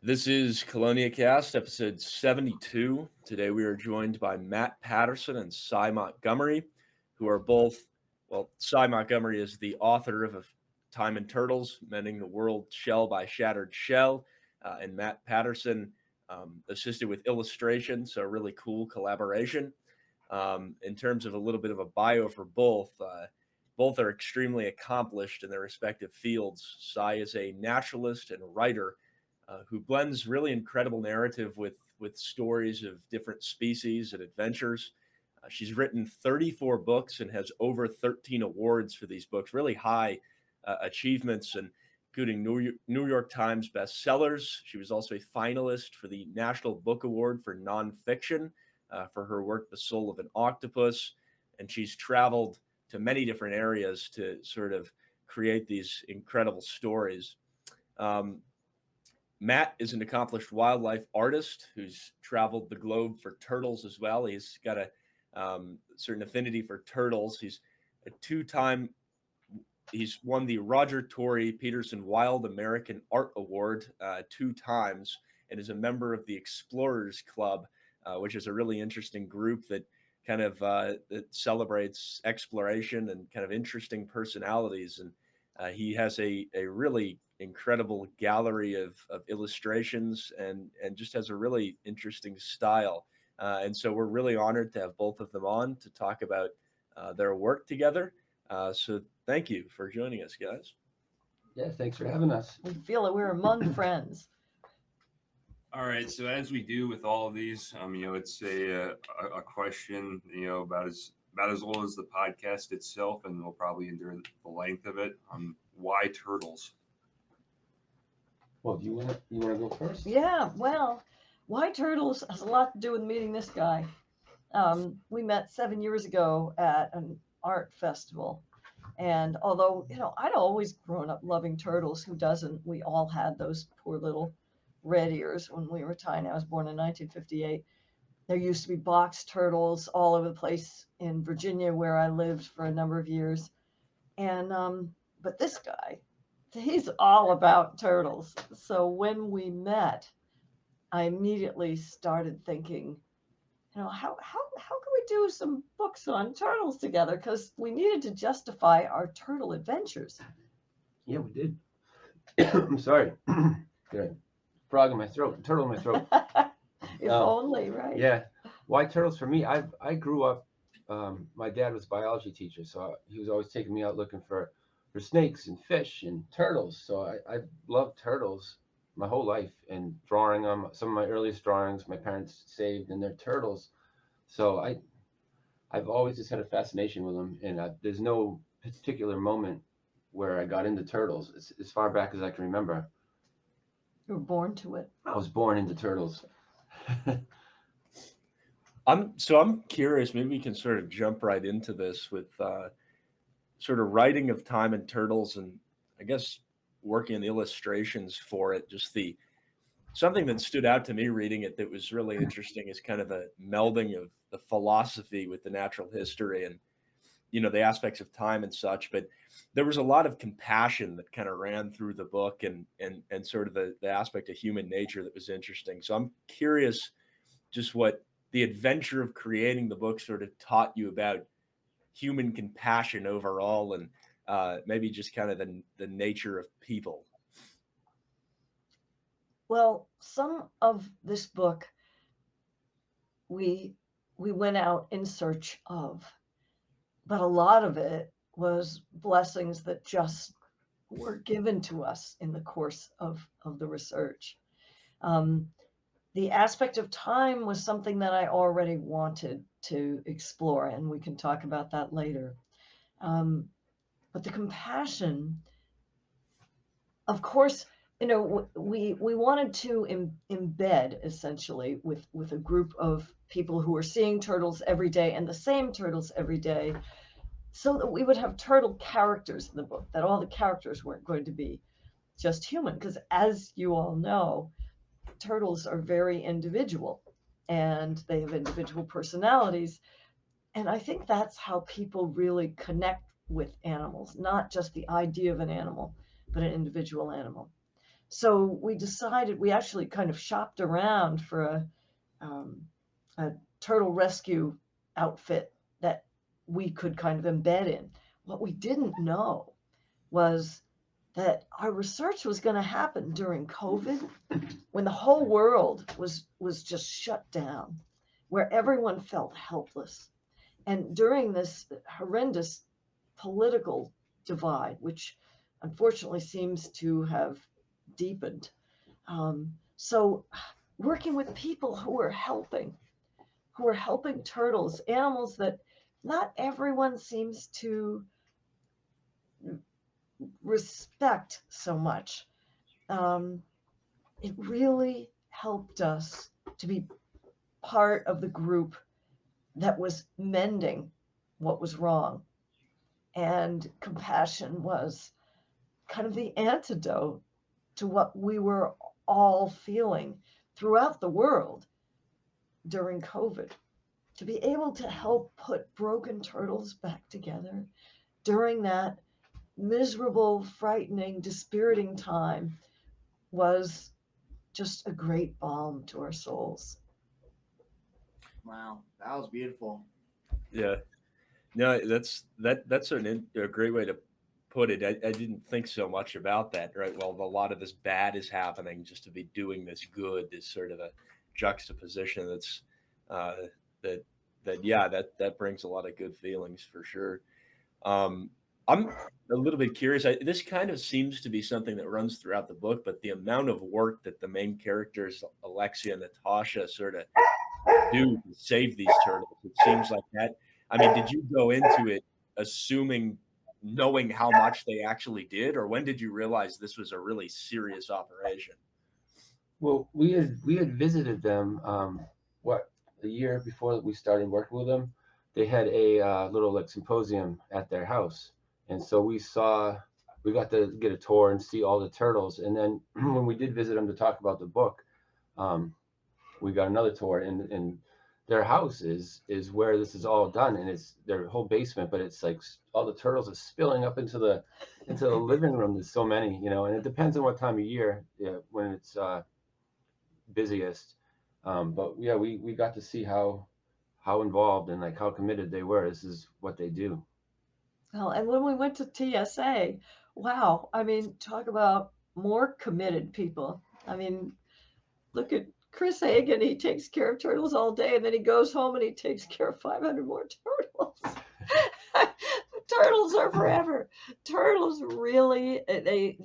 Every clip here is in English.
This is CheloniaCast, episode 72. Today we are joined by Matt Patterson and Cy Montgomery, who are both, well, Cy Montgomery is the author of Time and Turtles, Mending the World Shell by Shattered Shell, and Matt Patterson assisted with illustration, so a really cool collaboration. In terms of a little bit of a bio for both are extremely accomplished in their respective fields. Cy is a naturalist and writer who blends really incredible narrative with stories of different species and adventures. She's written 34 books and has over 13 awards for these books, really high achievements, and including New York Times bestsellers. She was also a finalist for the National Book Award for nonfiction for her work, The Soul of an Octopus. And she's traveled to many different areas to sort of create these incredible stories. Um, Matt is an accomplished wildlife artist who's traveled the globe for turtles as well. He's got a certain affinity for turtles. He's a two-time. He's won the Roger Torrey Peterson Wild American Art Award 2 times, and is a member of the Explorers Club, which is a really interesting group that kind of that celebrates exploration and kind of interesting personalities. And he has a really incredible gallery of illustrations and just has a really interesting style. And so we're really honored to have both of them on to talk about their work together. So thank you for joining us, guys. Yeah, thanks for having us. We feel that we're among friends. All right. So as we do with all of these, it's a question, about as old as the podcast itself, and we'll probably endure the length of it. Why turtles? Well, do you want to go first? Yeah, well, why turtles has a lot to do with meeting this guy. We met 7 years ago at an art festival. And although, I'd always grown up loving turtles, who doesn't? We all had those poor little red ears when we were tiny. I was born in 1958. There used to be box turtles all over the place in Virginia where I lived for a number of years. And but this guy, he's all about turtles. So when we met, I immediately started thinking, how can we do some books on turtles together? Because we needed to justify our turtle adventures. Yeah, we did. I'm sorry. Good. Frog in my throat. Turtle in my throat. If only, right? Yeah. Why turtles for me? I grew up. My dad was a biology teacher, so he was always taking me out looking for snakes and fish and turtles. So I loved turtles my whole life, and drawing them. Some of my earliest drawings my parents saved, and they're turtles. So I've always just had a fascination with them, and there's no particular moment where I got into turtles. It's as far back as I can remember. You were born to it. I was born into turtles. I'm curious. Maybe we can sort of jump right into this with sort of writing of Time and Turtles, and I guess working on the illustrations for it. Just the something that stood out to me reading it that was really interesting is kind of the melding of the philosophy with the natural history and the aspects of time and such. But there was a lot of compassion that kind of ran through the book, and sort of the aspect of human nature that was interesting. So I'm curious just what the adventure of creating the book sort of taught you about human compassion overall, and maybe just kind of the nature of people. Well, some of this book we went out in search of, but a lot of it was blessings that just were given to us in the course of the research. The aspect of time was something that I already wanted to explore, and we can talk about that later. But the compassion, of course, we wanted to embed essentially with a group of people who are seeing turtles every day and the same turtles every day, so that we would have turtle characters in the book, that all the characters weren't going to be just human. Because as you all know, turtles are very individual and they have individual personalities. And I think that's how people really connect with animals, not just the idea of an animal, but an individual animal. So we decided, we actually kind of shopped around for a turtle rescue outfit that we could kind of embed in. What we didn't know was that our research was going to happen during COVID, when the whole world was just shut down, where everyone felt helpless. And during this horrendous political divide, which unfortunately seems to have deepened. So working with people who are helping turtles, animals that not everyone seems to respect so much. It really helped us to be part of the group that was mending what was wrong. And compassion was kind of the antidote to what we were all feeling throughout the world during COVID. To be able to help put broken turtles back together during that miserable, frightening, dispiriting time was just a great balm to our souls. Wow, that was beautiful. Yeah. No, that's a great way to put it. I didn't think so much about that, right? Well, a lot of this bad is happening, just to be doing this good is sort of a juxtaposition that's uh, that that brings a lot of good feelings for sure. Um, I'm a little bit curious. This kind of seems to be something that runs throughout the book, but the amount of work that the main characters, Alexia and Natasha, sort of do to save these turtles, it seems like that. I mean, did you go into it assuming, knowing how much they actually did, or when did you realize this was a really serious operation? Well, we had visited them. What, a year before we started working with them, they had a little like symposium at their house, and so we got to get a tour and see all the turtles. And then when we did visit them to talk about the book, um, we got another tour, and their house is where this is all done, and it's their whole basement, but it's like all the turtles are spilling up into the living room. There's so many, and it depends on what time of year, yeah, when it's busiest. But yeah, we got to see how involved and like how committed they were. This is what they do. Well, and when we went to TSA, wow, I mean, talk about more committed people. I mean, look at Chris Hagen. He takes care of turtles all day, and then he goes home and he takes care of 500 more turtles. Turtles are forever. Turtles really, they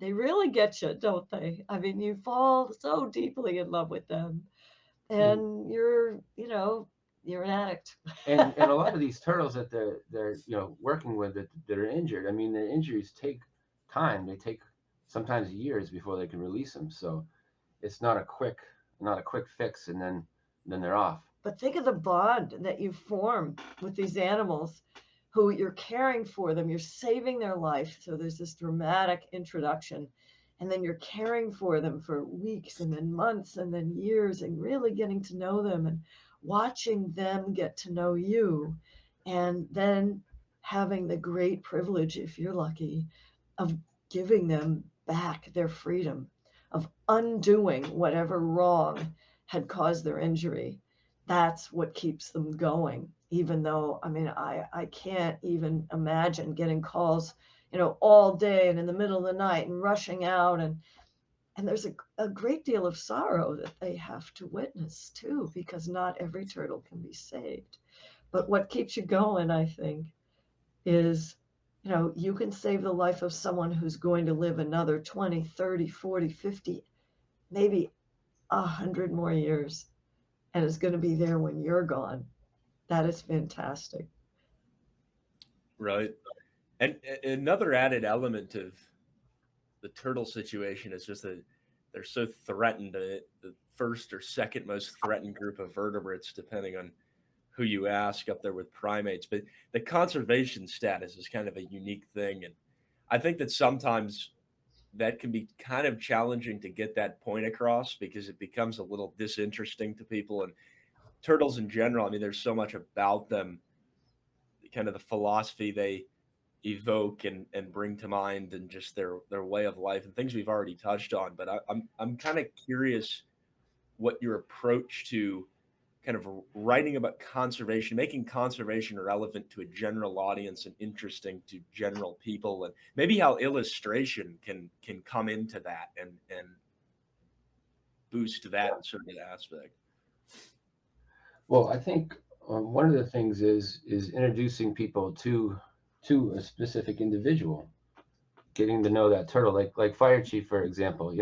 really get you, don't they? I mean, you fall so deeply in love with them, and you're an addict. And a lot of these turtles that they're working with that are injured. I mean, their injuries take time. They take sometimes years before they can release them. So it's not a quick fix, and then they're off. But think of the bond that you form with these animals who you're caring for them, you're saving their life. So there's this dramatic introduction, and then you're caring for them for weeks and then months and then years, and really getting to know them and watching them get to know you, and then having the great privilege, if you're lucky, of giving them back their freedom, of undoing whatever wrong had caused their injury. That's what keeps them going. Even though, I mean, I can't even imagine getting calls, all day and in the middle of the night and rushing out. And there's a great deal of sorrow that they have to witness too, because not every turtle can be saved. But what keeps you going, I think, is, you can save the life of someone who's going to live another 20, 30, 40, 50, maybe 100 more years, and is going to be there when you're gone. That is fantastic. Right. And another added element of the turtle situation is just that they're so threatened. The first or second most threatened group of vertebrates, depending on who you ask, up there with primates. But the conservation status is kind of a unique thing. And I think that sometimes that can be kind of challenging to get that point across, because it becomes a little disinteresting to people. And turtles in general, I mean, there's so much about them, kind of the philosophy they evoke and bring to mind, and just their way of life and things we've already touched on. But I'm kind of curious what your approach to kind of writing about conservation, making conservation relevant to a general audience and interesting to general people, and maybe how illustration can come into that and boost that sort of aspect. Well, I think one of the things is introducing people to a specific individual, getting to know that turtle, like Fire Chief, for example.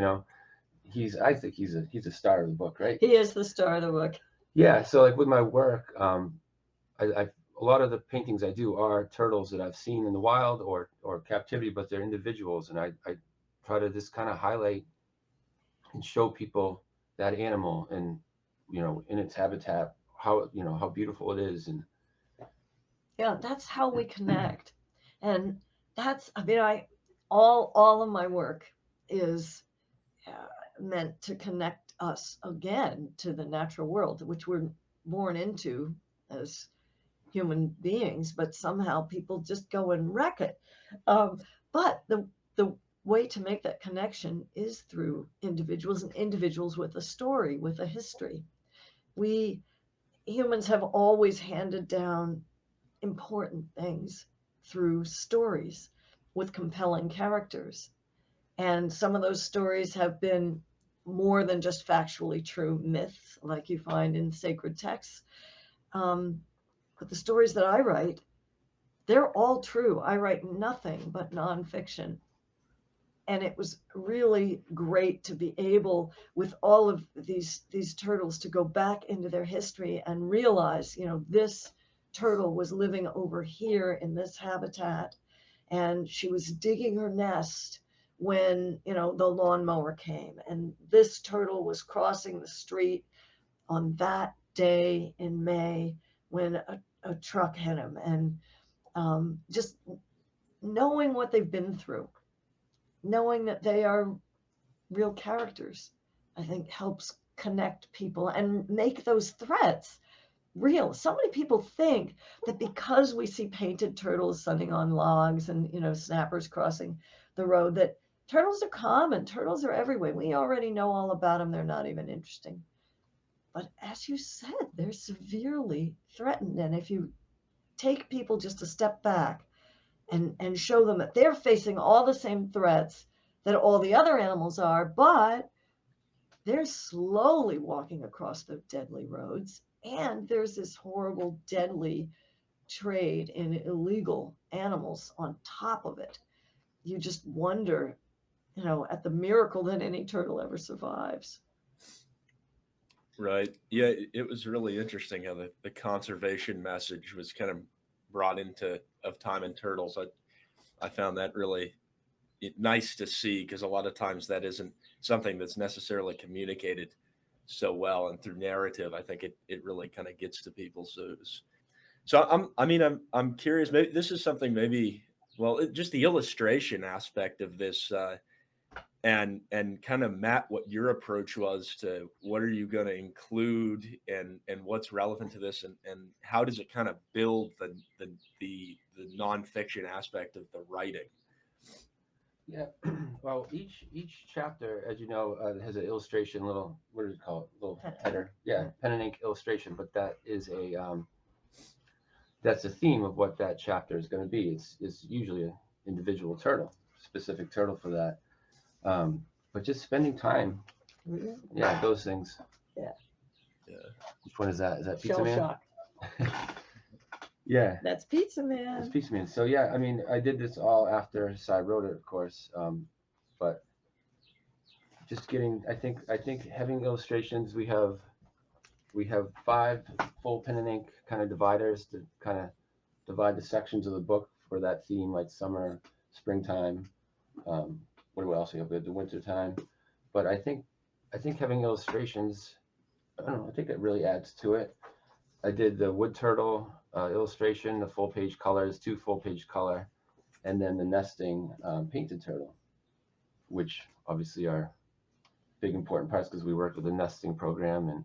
I think he's a star of the book, right? He is the star of the book. Yeah. So like with my work, a lot of the paintings I do are turtles that I've seen in the wild or captivity, but they're individuals, and I try to just kind of highlight and show people that animal and in its habitat, how beautiful it is. And Yeah, that's how we connect. And all of my work is meant to connect us again to the natural world, which we're born into as human beings, but somehow people just go and wreck it. But the way to make that connection is through individuals, and individuals with a story, with a history. We humans have always handed down important things through stories with compelling characters. And some of those stories have been more than just factually true myths, like you find in sacred texts. But the stories that I write, they're all true. I write nothing but nonfiction. And it was really great to be able, with all of these turtles, to go back into their history and realize, this turtle was living over here in this habitat, and she was digging her nest when, the lawnmower came, and this turtle was crossing the street on that day in May when a truck hit him. And just knowing what they've been through, knowing that they are real characters, I think helps connect people and make those threats real. So many people think that because we see painted turtles sunning on logs and, snappers crossing the road, that turtles are common, turtles are everywhere. We already know all about them. They're not even interesting. But as you said, they're severely threatened. And if you take people just a step back and show them that they're facing all the same threats that all the other animals are, but they're slowly walking across the deadly roads. And there's this horrible, deadly trade in illegal animals on top of it. You just wonder, at the miracle that any turtle ever survives. Right. Yeah, it was really interesting how the conservation message was kind of brought into of Time and Turtles. I found that really nice to see, because a lot of times that isn't something that's necessarily communicated so well, and through narrative, I think it really kind of gets to people. So I'm curious. Maybe this is something, just the illustration aspect of this, and kind of, Matt, what your approach was to what are you going to include and what's relevant to this, and how does it kind of build the nonfiction aspect of the writing. yeah, well, each chapter, as you know, has an illustration, little, what is it called, little header, yeah, pen and ink illustration. But that is that's the theme of what that chapter is going to be. It's usually an individual turtle, specific turtle for that. But just spending time, yeah, those things. Yeah. Which one is that? Is that Pizza Shell Man? shock. Yeah. That's Pizza Man. That's Pizza Man. So yeah, I mean, I did this all after I wrote it, of course. But just getting, I think having illustrations, we have 5 full pen and ink kind of dividers to kind of divide the sections of the book for that theme, like summer, springtime. What else we have? We have the winter time. But I think having illustrations, I don't know, I think it really adds to it. I did the wood turtle illustration, the full page colors, 2 full page color, and then the nesting painted turtle, which obviously are big important parts because we work with a nesting program.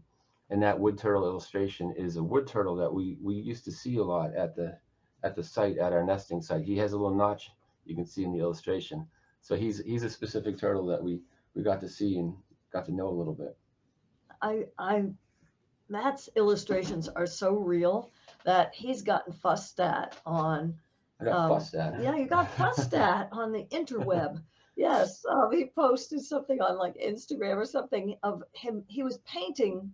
And that wood turtle illustration is a wood turtle that we used to see a lot at the at the site, at our nesting site. He has a little notch you can see in the illustration. So he's a specific turtle that we got to see and got to know a little bit. Matt's illustrations are so real that he's gotten fussed at on. I got fussed at. Yeah, you got fussed at on the interweb. Yes, he posted something on like Instagram or something of him. He was painting,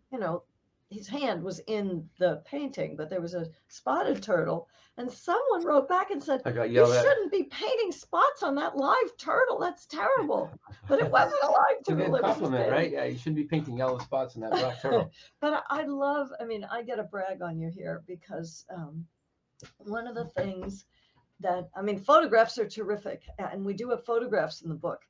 his hand was in the painting, but there was a spotted turtle, and someone wrote back and said, I got "You yelled at. shouldn't be painting spots on that live turtle. That's terrible." But it wasn't a live It's a turtle. good It was compliment, right? Yeah, you shouldn't be painting yellow spots on that black turtle. But I get to brag on you here because one of the things that, photographs are terrific, and we do have photographs in the book.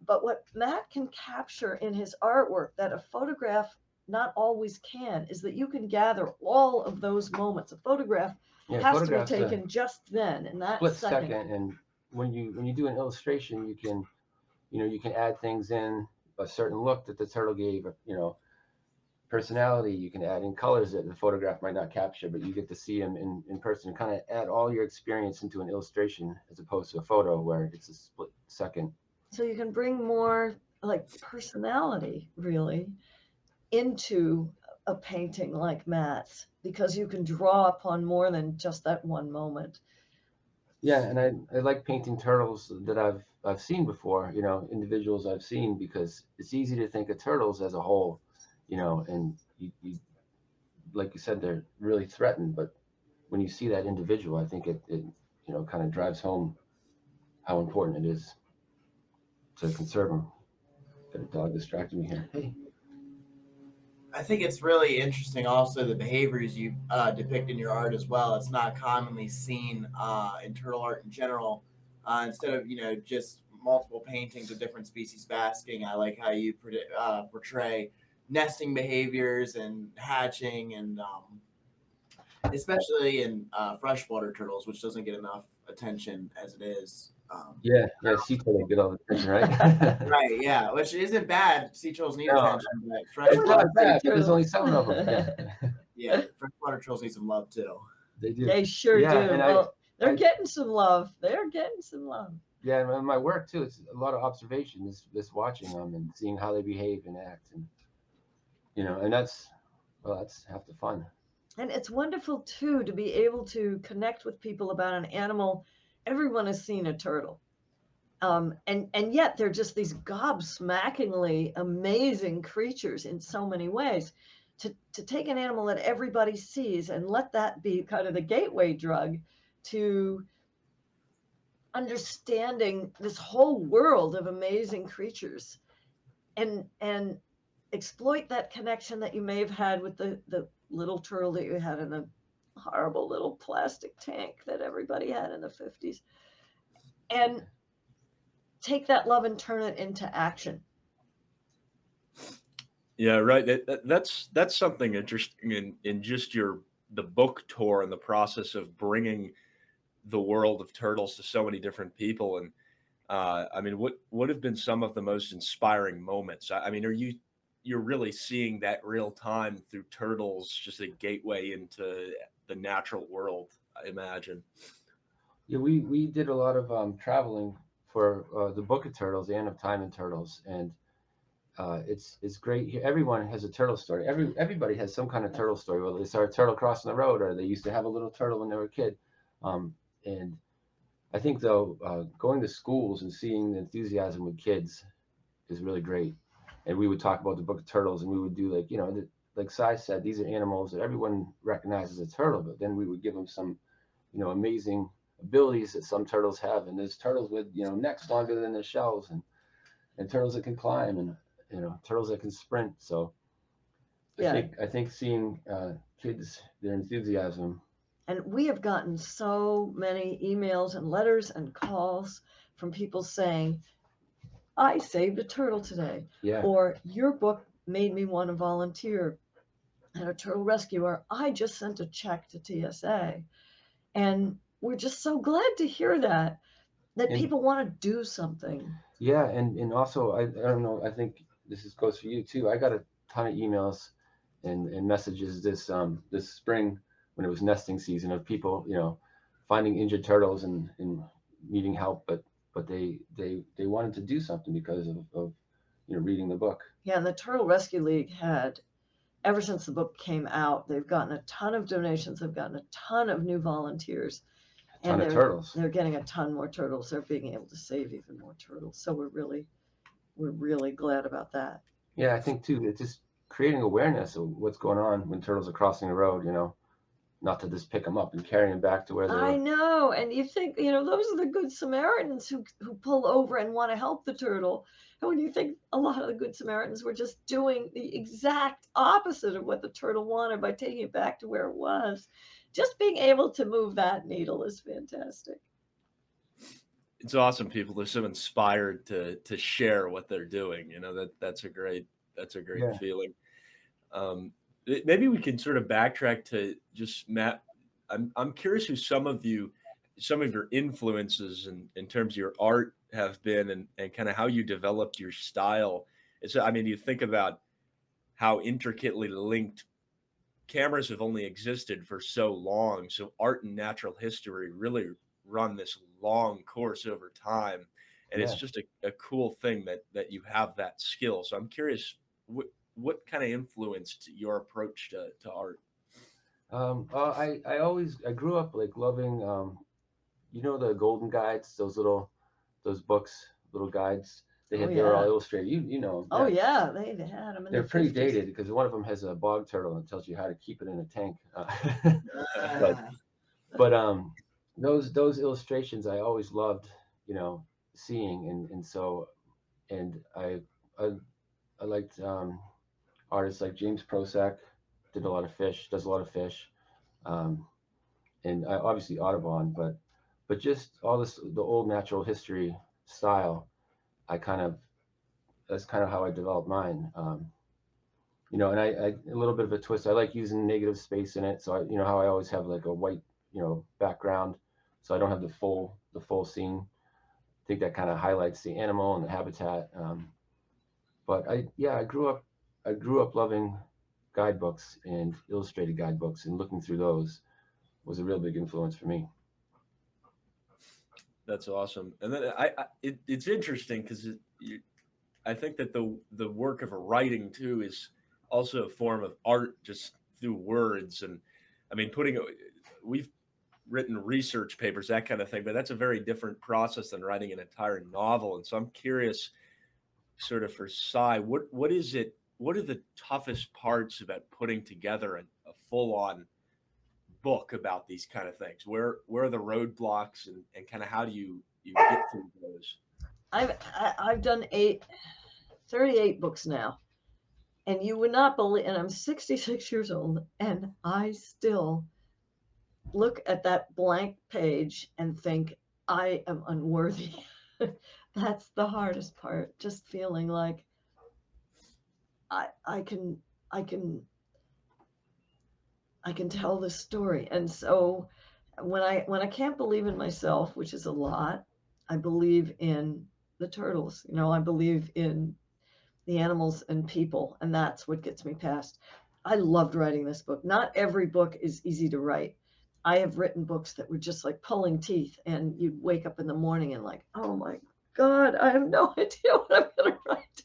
But what Matt can capture in his artwork that a photograph not always can is that you can gather all of those moments. A photograph has to be taken just then, in that split second. And when you do an illustration, you can add things in, a certain look that the turtle gave, personality. You can add in colors that the photograph might not capture, but you get to see him in person. Kind of add all your experience into an illustration as opposed to a photo where it's a split second. So you can bring more like personality really into a painting like Matt's, because you can draw upon more than just that one moment. Yeah, and I like painting turtles that I've seen before, individuals I've seen, because it's easy to think of turtles as a whole, and you like you said, they're really threatened, but when you see that individual, I think it kind of drives home how important it is to conserve them. Got a dog distracting me here. Hey. I think it's really interesting also the behaviors you depict in your art as well. It's not commonly seen in turtle art in general. Instead of, just multiple paintings of different species basking, I like how you portray nesting behaviors and hatching, and especially in freshwater turtles, which doesn't get enough attention as it is. Yeah, sea turtle get all the attention, right? Right, yeah, which isn't bad. Sea turtles need No. attention, but It's freshwater, not bad, but there's only 7 of them. Yeah, yeah, freshwater turtles need some love too. they do. They sure Yeah, do. and Well, they're getting some love. They're getting some love. Yeah, and my work too, it's a lot of observation, just watching them and seeing how they behave and act, and and that's half the fun. And it's wonderful too to be able to connect with people about an animal. Everyone has seen a turtle. And yet they're just these gobsmackingly amazing creatures in so many ways. To take an animal that everybody sees and let that be kind of the gateway drug to understanding this whole world of amazing creatures, and exploit that connection that you may have had with the little turtle that you had in the horrible little plastic tank that everybody had in the 50s, and take that love and turn it into action. Yeah, right. That's something interesting in just the book tour and the process of bringing the world of turtles to so many different people. And what have been some of the most inspiring moments? You're really seeing that real time through turtles, just a gateway into the natural world, I imagine. Yeah, we did a lot of traveling for the Book of Turtles, the End of Time and Turtles, and it's great. Everyone has a turtle story. Everybody has some kind of turtle story, whether they saw a turtle crossing the road or they used to have a little turtle when they were a kid. And I think though, going to schools and seeing the enthusiasm with kids is really great. And we would talk about the Book of Turtles, and we would do like Sai said, these are animals that everyone recognizes as a turtle, but then we would give them some, amazing abilities that some turtles have. And there's turtles with, necks longer than their shells, and turtles that can climb, and turtles that can sprint. So I think seeing kids, their enthusiasm. And we have gotten so many emails and letters and calls from people saying, I saved a turtle today. Yeah. Or your book made me want to volunteer at a turtle rescue, or I just sent a check to TSA. And we're just so glad to hear that people want to do something. Yeah, and also I don't know, I think this goes for you too. I got a ton of emails and messages this spring when it was nesting season of people, finding injured turtles and needing help, but they wanted to do something because of reading the book. Yeah, and the Turtle Rescue League had, ever since the book came out, they've gotten a ton of donations. They've gotten a ton of new volunteers. A ton And of turtles. They're getting a ton more turtles. They're being able to save even more turtles. So we're really glad about that. Yeah, I think too, it's just creating awareness of what's going on when turtles are crossing the road, not to just pick them up and carry them back to where they I were. know. And you think, those are the good Samaritans who pull over and want to help the turtle. And when you think a lot of the good Samaritans were just doing the exact opposite of what the turtle wanted by taking it back to where it was, just being able to move that needle is fantastic. It's awesome. People are so inspired to share what they're doing. That's a great Yeah. feeling. Maybe we can sort of backtrack to just Matt. I'm curious who some of your influences in terms of your art have been, and kind of how you developed your style. You think about how intricately linked cameras have only existed for so long. So art and natural history really run this long course over time. And it's just a cool thing that you have that skill. So I'm curious, what kind of influenced your approach to art? I grew up like loving, the golden guides, those books, little guides. They were all illustrated. You know. Oh yeah, they had them. They're pretty dated because one of them has a bog turtle and tells you how to keep it in a tank. But those illustrations I always loved, seeing, and so, and I liked artists like James Prozac, does a lot of fish, and obviously Audubon, but just all the old natural history style. That's kind of how I developed mine. And I a little bit of a twist. I like using negative space in it, so how I always have like a white background, so I don't have the full scene. I think that kind of highlights the animal and the habitat. But I grew up loving guidebooks and illustrated guidebooks, and looking through those was a real big influence for me. That's awesome. And then it's interesting because I think that the work of writing too is also a form of art, just through words. And we've written research papers, that kind of thing, but that's a very different process than writing an entire novel. And so I'm curious, sort of for Cy, what are the toughest parts about putting together a full-on book about these kind of things? Where are the roadblocks, and kind of how do you get through those? I've done 38 books now, and you would not believe, and I'm 66 years old, and I still look at that blank page and think I am unworthy. That's the hardest part, just feeling like I can tell this story. And so when I can't believe in myself, which is a lot, I believe in the turtles. I believe in the animals and people, and that's what gets me past. I loved writing this book. Not every book is easy to write. I have written books that were just like pulling teeth, and you'd wake up in the morning and like, oh my God, I have no idea what I'm going to write.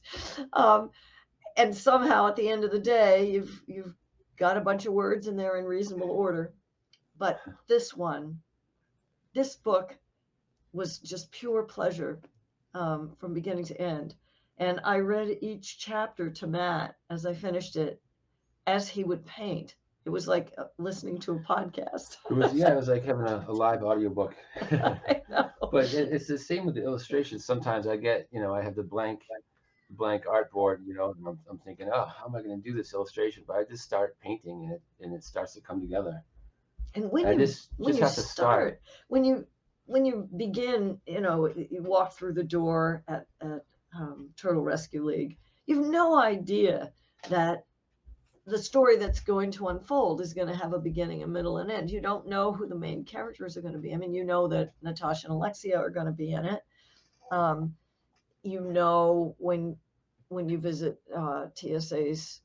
And somehow at the end of the day, you've got a bunch of words in there in reasonable order. But this book was just pure pleasure from beginning to end. And I read each chapter to Matt as I finished it, as he would paint. It was like listening to a podcast. It was like having a live audiobook. I know. But it's the same with the illustrations. Sometimes I get, I have the blank artboard, and I'm thinking, oh, how am I going to do this illustration? But I just start painting it, and it starts to come together. And when you begin, you walk through the door at Turtle Rescue League, you have no idea that the story that's going to unfold is going to have a beginning, a middle, and end. You don't know who the main characters are going to be. You know that Natasha and Alexia are going to be in it. When you visit TSA's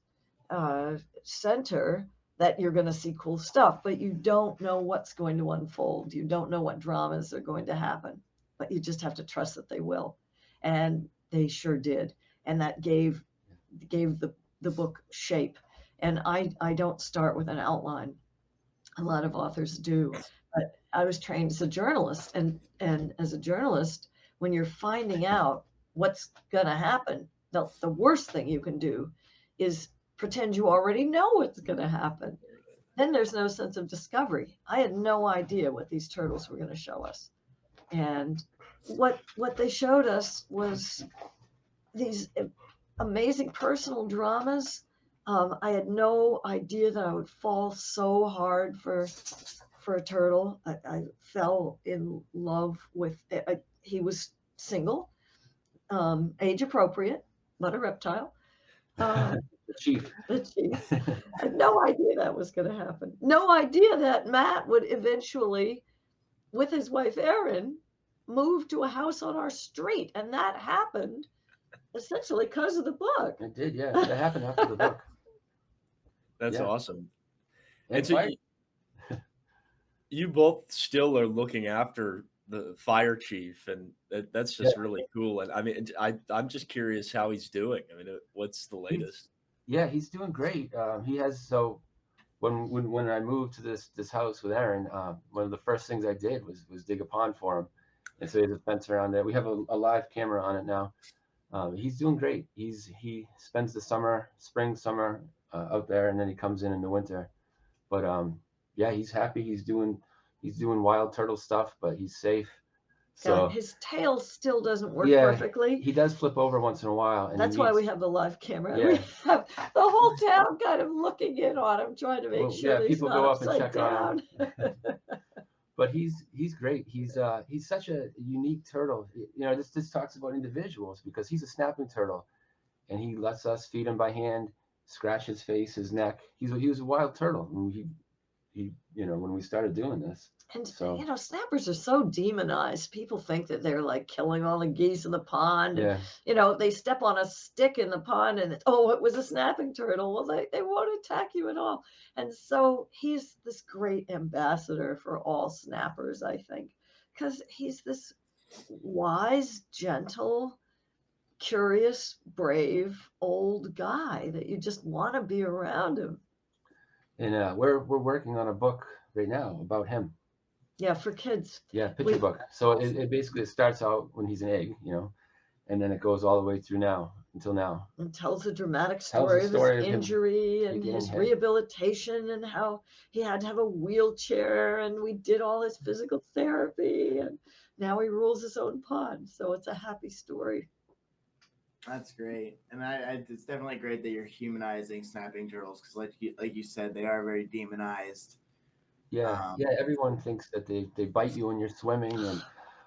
center that you're going to see cool stuff, but you don't know what's going to unfold. You don't know what dramas are going to happen, but you just have to trust that they will. And they sure did. And that gave the book shape. And I don't start with an outline. A lot of authors do, but I was trained as a journalist, and as a journalist, when you're finding out what's going to happen, the worst thing you can do is pretend you already know what's going to happen. Then there's no sense of discovery. I had no idea what these turtles were going to show us, and what they showed us was these amazing personal dramas. I had no idea that I would fall so hard for a turtle. I fell in love with it. He was single, age appropriate, but a reptile. The chief. The chief. I had no idea that was going to happen. No idea that Matt would eventually, with his wife Erin, move to a house on our street, and that happened essentially because of the book. It did, yeah. That happened after the book. That's Yeah. awesome. And so fire- you both still are looking after the fire chief, and that's just really cool. And I mean, I'm just curious how he's doing. I mean, what's the latest? He's doing great. He has, so when I moved to this house with Erin, one of the first things I did was dig a pond for him, and so he has a fence around there. We have a live camera on it now. He's doing great. He spends the spring, summer out there, and then he comes in the winter. But yeah, he's happy. He's doing wild turtle stuff, but he's safe. So his tail still doesn't work yeah, perfectly. he does flip over once in a while, and that's why we have the live camera. Yeah. We have the whole town kind of looking in on him, trying to make sure that he's people not go up and upside check down. on him. But he's great. He's such a unique turtle. You know, this talks about individuals, because he's a snapping turtle, and he lets us feed him by hand, scratch his face, his neck. He was a wild turtle, and he you know, when we started doing this. And So, you know, snappers are so demonized. People think that they're like killing all the geese in the pond. yeah. And, you know, they step on a stick in the pond and it was a snapping turtle. Well, they won't attack you at all. And so he's this great ambassador for all snappers, I think, because he's this wise, gentle, curious, brave old guy that you just want to be around him. And we're working on a book right now about him. Yeah, for kids. Yeah, picture book. So it basically starts out when he's an egg, you know, and then it goes all the way through until now. And tells a dramatic story of his injury and his rehabilitation, and how he had to have a wheelchair, and we did all his physical therapy, and now he rules his own pond. So it's a happy story. That's great, and it's definitely great that you're humanizing snapping turtles, because like you said, they are very demonized. Yeah, everyone thinks that they bite you when you're swimming, and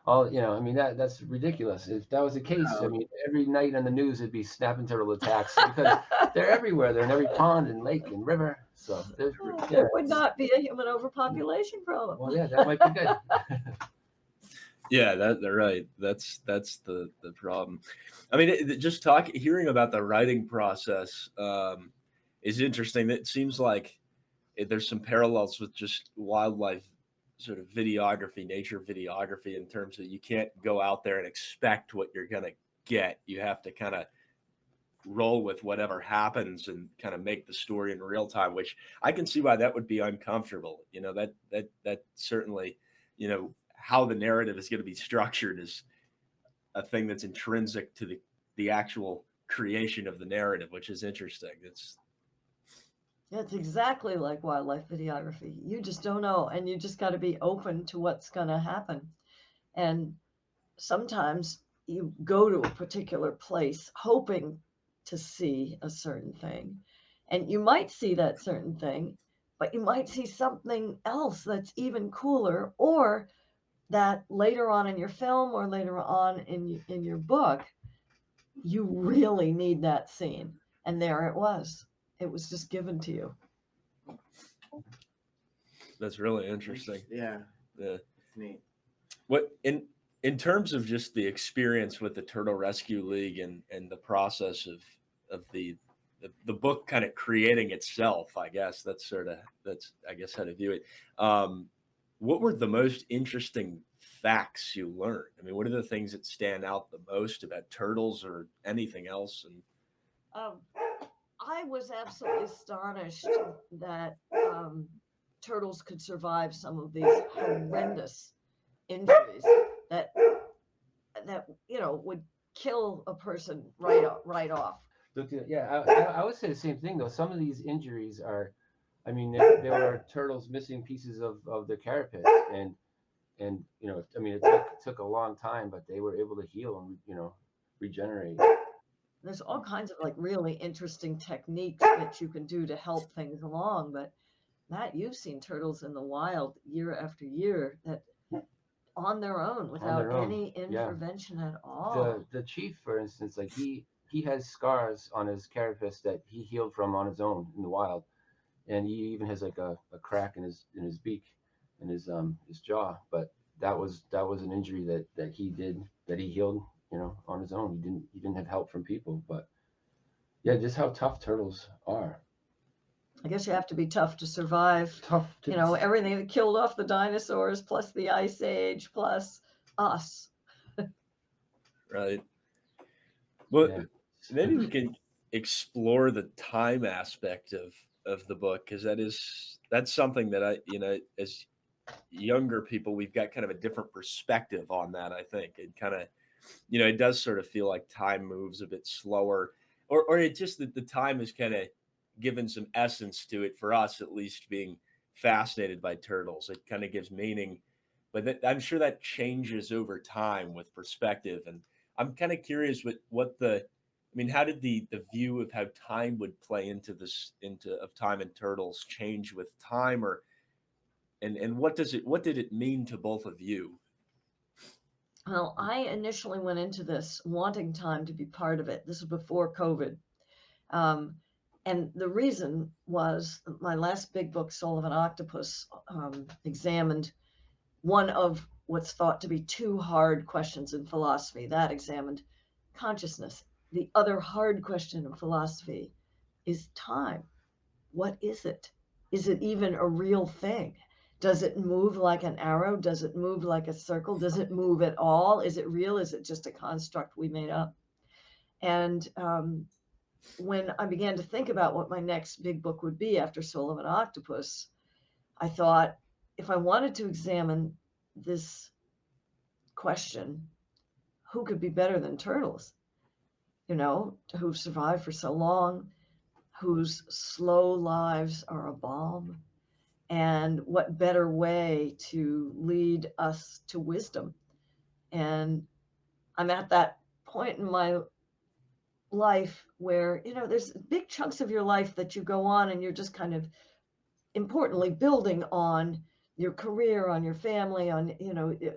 all, you know, I mean, that's ridiculous. If that was the case, I mean, every night on the news it'd be snapping turtle attacks, because they're everywhere. They're in every pond and lake and river. So it would not be a human overpopulation problem. Well, yeah, that might be good. Yeah, they're right. That's the problem. I mean, just hearing about the writing process is interesting. It seems like there's some parallels with just wildlife sort of videography, nature videography, in terms of you can't go out there and expect what you're going to get. You have to kind of roll with whatever happens and kind of make the story in real time, which I can see why that would be uncomfortable. You know, that certainly, you know, how the narrative is going to be structured is a thing that's intrinsic to the actual creation of the narrative, which is interesting. It's exactly like wildlife videography. You just don't know, and you just got to be open to what's going to happen. And sometimes you go to a particular place hoping to see a certain thing, and you might see that certain thing, but you might see something else that's even cooler, or that later on in your film or later on in your book, you really need that scene. And there it was. It was just given to you. That's really interesting. Yeah. It's neat. What in terms of just the experience with the Turtle Rescue League and the process of the the book kind of creating itself. I guess that's I guess how to view it. What were the most interesting facts you learned? I mean, what are the things that stand out the most about turtles or anything else? And I was absolutely astonished that turtles could survive some of these horrendous injuries that would kill a person right off. Yeah, I would say the same thing though. Some of these injuries are, I mean, there were turtles missing pieces of their carapace, and I mean, it took a long time, but they were able to heal and regenerate. There's all kinds of like really interesting techniques that you can do to help things along. But Matt, you've seen turtles in the wild year after year that on their own without any intervention at all. The chief, for instance, like he has scars on his carapace that he healed from on his own in the wild, and he even has like a crack in his beak and his jaw. But that was an injury that he healed on his own. He didn't have help from people. But yeah, just how tough turtles are. I guess you have to be tough to survive. Everything that killed off the dinosaurs, plus the Ice Age, plus us. Right. Well, maybe we can explore the time aspect of the book, because that's something that as younger people, we've got kind of a different perspective on that. I think it kind of, it does sort of feel like time moves a bit slower, or it just that the time is kind of given some essence to it for us, at least being fascinated by turtles. It kind of gives meaning, but I'm sure that changes over time with perspective. And I'm kind of curious how did the view of how time would play into of time and turtles change with time, and what did it mean to both of you? Well, I initially went into this wanting time to be part of it. This was before COVID. And the reason was my last big book, Soul of an Octopus, examined one of what's thought to be two hard questions in philosophy. That examined consciousness. The other hard question in philosophy is time. What is it? Is it even a real thing? Does it move like an arrow? Does it move like a circle? Does it move at all? Is it real? Is it just a construct we made up? And when I began to think about what my next big book would be after Soul of an Octopus, I thought, if I wanted to examine this question, who could be better than turtles? Who've survived for so long, whose slow lives are a balm, and what better way to lead us to wisdom? And I'm at that point in my life where, there's big chunks of your life that you go on and you're just kind of importantly building on your career, on your family, on,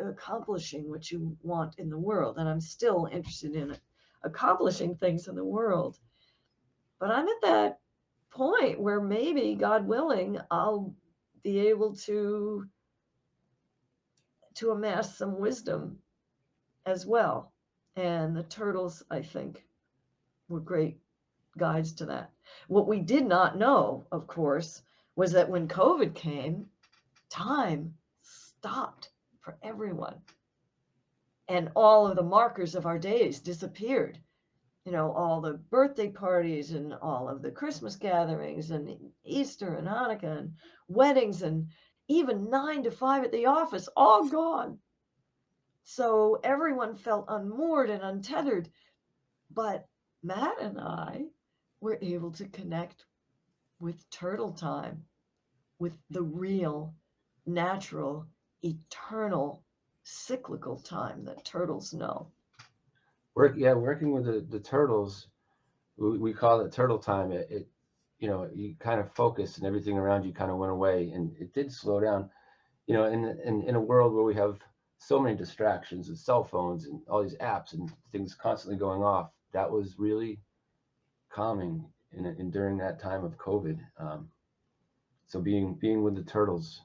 accomplishing what you want in the world. And I'm still interested in accomplishing things in the world. But I'm at that point where maybe, God willing, I'll be able to amass some wisdom as well. And the turtles, I think, were great guides to that. What we did not know, of course, was that when COVID came, time stopped for everyone. And all of the markers of our days disappeared. All the birthday parties and all of the Christmas gatherings and Easter and Hanukkah and weddings and even 9 to 5 at the office, all gone. So everyone felt unmoored and untethered. But Matt and I were able to connect with turtle time, with the real, natural, eternal, cyclical time that turtles know. Working with the turtles, we call it turtle time. It you kind of focus and everything around you kind of went away, and it did slow down. In a world where we have so many distractions and cell phones and all these apps and things constantly going off, that was really calming during that time of COVID. So being with the turtles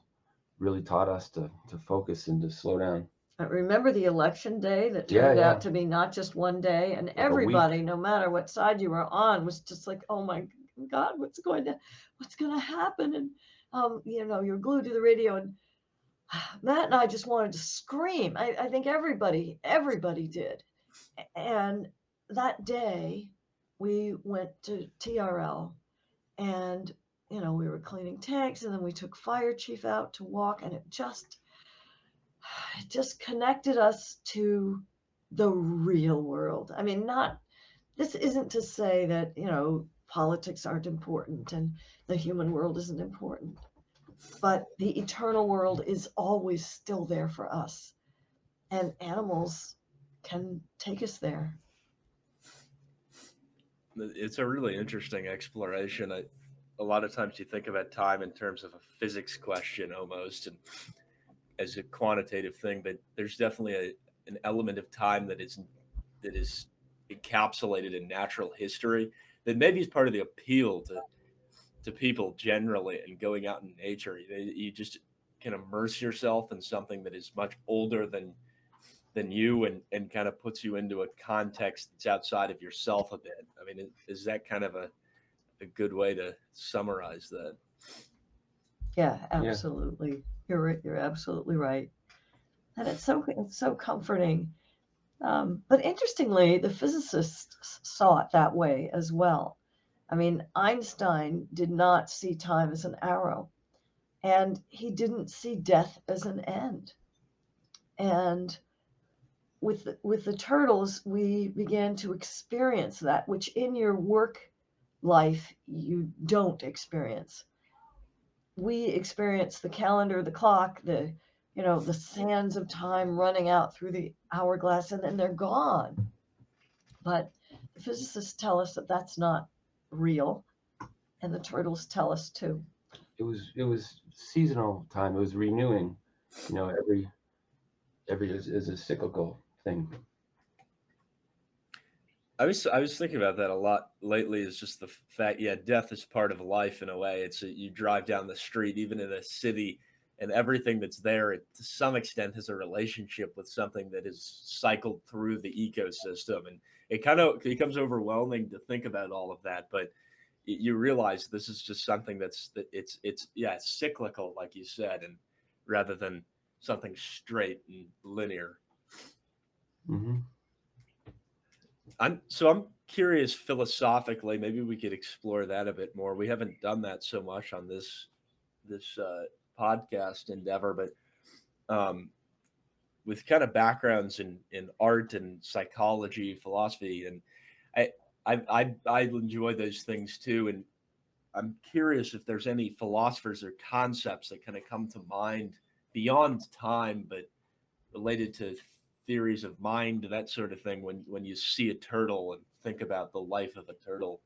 really taught us to focus and to slow down. Remember the election day that Yeah, turned yeah. out to be not just one day, and Like a week. everybody, no matter what side you were on, was just like, "Oh my God, what's going to happen?" And you're glued to the radio, and Matt and I just wanted to scream. I think everybody did. And that day, we went to TRL, and we were cleaning tanks, and then we took fire chief out to walk, and it just connected us to the real world. I mean, this isn't to say that, politics aren't important and the human world isn't important, but the eternal world is always still there for us, and animals can take us there. It's a really interesting exploration. A lot of times you think about time in terms of a physics question almost, and as a quantitative thing, but there's definitely an element of time that is encapsulated in natural history that maybe is part of the appeal to people generally, and going out in nature. You just can immerse yourself in something that is much older than you, and kind of puts you into a context that's outside of yourself a bit. I mean, is that kind of a good way to summarize that? Yeah, absolutely. You're absolutely right. And it's so comforting. But interestingly, the physicists saw it that way as well. I mean, Einstein did not see time as an arrow, and he didn't see death as an end. And with the turtles, we began to experience that, which in your work life you don't experience. We experience the calendar, the clock, the sands of time running out through the hourglass, and then they're gone. But the physicists tell us that that's not real, and the turtles tell us too. It was seasonal time. It was renewing. Every is a cyclical thing. I was thinking about that a lot lately. Is just the fact, yeah, death is part of life in a way. You drive down the street, even in a city, and everything that's there, to some extent, has a relationship with something that is cycled through the ecosystem, and it kind of becomes overwhelming to think about all of that. But you realize this is just something it's cyclical, like you said, and rather than something straight and linear. Mm-hmm. I'm curious philosophically. Maybe we could explore that a bit more. We haven't done that so much on this podcast endeavor, but with kind of backgrounds in art and psychology, philosophy, and I enjoy those things too. And I'm curious if there's any philosophers or concepts that kind of come to mind beyond time, but related to theories of mind, that sort of thing, when you see a turtle and think about the life of a turtle.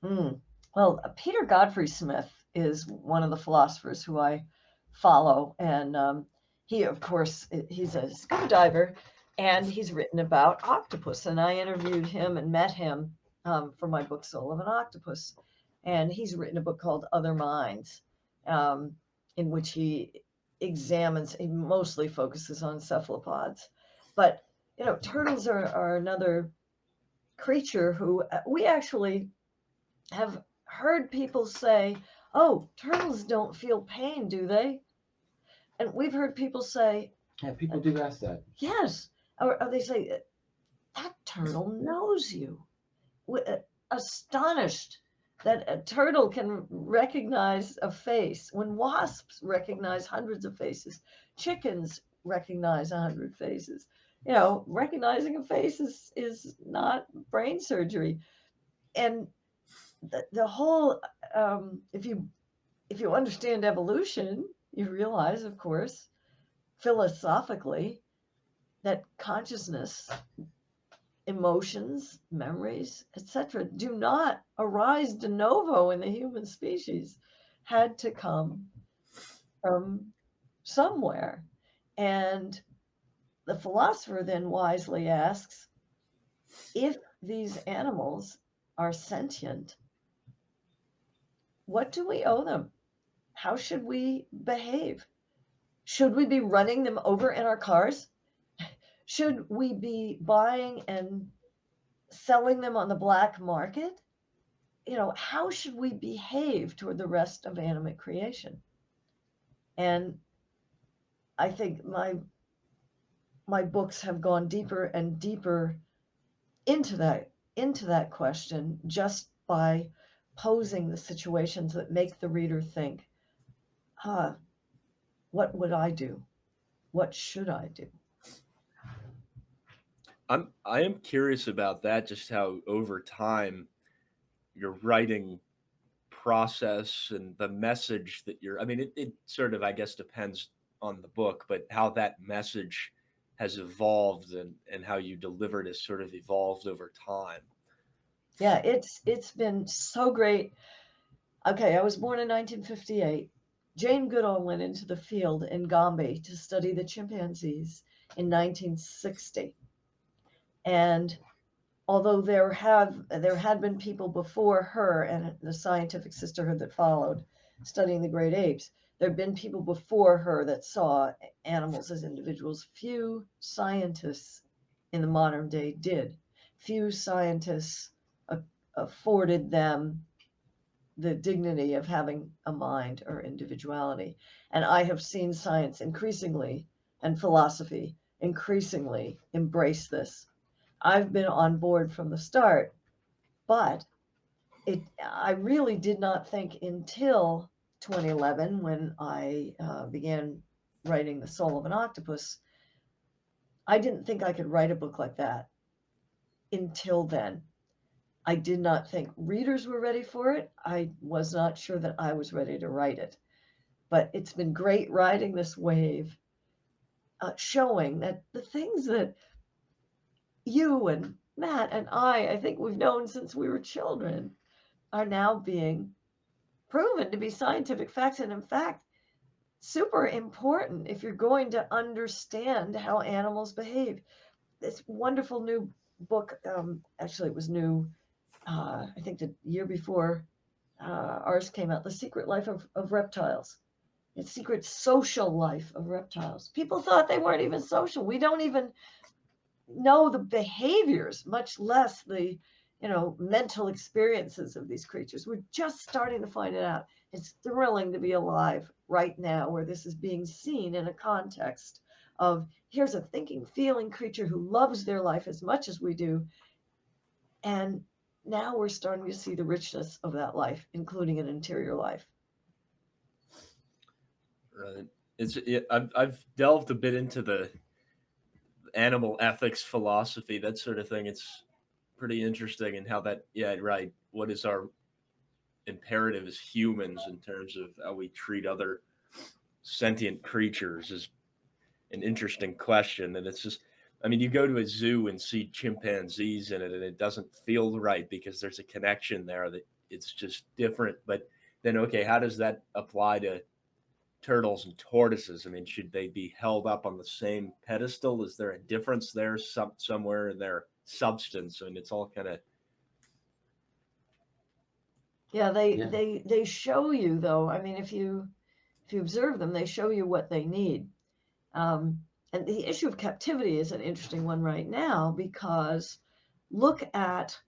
Well, Peter Godfrey Smith is one of the philosophers who I follow, and he, of course, he's a scuba diver, and he's written about octopus, and I interviewed him and met him for my book Soul of an Octopus, and he's written a book called Other Minds, in which he mostly focuses on cephalopods. But turtles are another creature who we actually have heard people say, "Oh, turtles don't feel pain, do they?" And we've heard people say, Yeah, people do ask that. "Yes," or they say, "That turtle knows you." Astonished that a turtle can recognize a face when wasps recognize hundreds of faces, chickens recognize 100 faces. Recognizing a face is not brain surgery. And the whole, if you understand evolution, you realize, of course, philosophically, that consciousness, emotions, memories, etc., do not arise de novo in the human species, had to come from somewhere. And the philosopher then wisely asks, if these animals are sentient, what do we owe them? How should we behave? Should we be running them over in our cars? Should we be buying and selling them on the black market? How should we behave toward the rest of animate creation? And I think my books have gone deeper and deeper into that question, just by posing the situations that make the reader think, what would I do? What should I do? I am curious about that, just how over time your writing process and the message that I mean, it sort of, I guess, depends on the book, but how that message has evolved and how you deliver it has sort of evolved over time. Yeah, it's been so great. Okay, I was born in 1958. Jane Goodall went into the field in Gombe to study the chimpanzees in 1960. And although there had been people before her and the scientific sisterhood that followed studying the great apes, there had been people before her that saw animals as individuals. Few scientists in the modern day did. Few scientists afforded them the dignity of having a mind or individuality. And I have seen science increasingly, and philosophy increasingly, embrace this. I've been on board from the start, but I really did not think until 2011, when I began writing The Soul of an Octopus. I didn't think I could write a book like that until then. I did not think readers were ready for it. I was not sure that I was ready to write it. But it's been great riding this wave, showing that the things that you and Matt and I think we've known since we were children, are now being proven to be scientific facts. And in fact, super important if you're going to understand how animals behave. This wonderful new book, actually it was new, I think the year before ours came out, The Secret Life of Reptiles. The secret social life of reptiles. People thought they weren't even social. We don't even know the behaviors, much less the mental experiences of these creatures. We're just starting to find it out. It's thrilling to be alive right now, where this is being seen in a context of, here's a thinking, feeling creature who loves their life as much as we do, and now we're starting to see the richness of that life, including an interior life. Right. I've delved a bit into the animal ethics, philosophy, that sort of thing. It's pretty interesting, and how that, yeah, right. What is our imperative as humans in terms of how we treat other sentient creatures is an interesting question. And it's just, I mean, you go to a zoo and see chimpanzees in it, and it doesn't feel right because there's a connection there that it's just different. But then, okay, how does that apply to turtles and tortoises? I mean, should they be held up on the same pedestal? Is there a difference there somewhere in their substance? I mean, it's all kind of. Yeah, they show you, though. I mean, if you observe them, they show you what they need. And the issue of captivity is an interesting one right now, because look at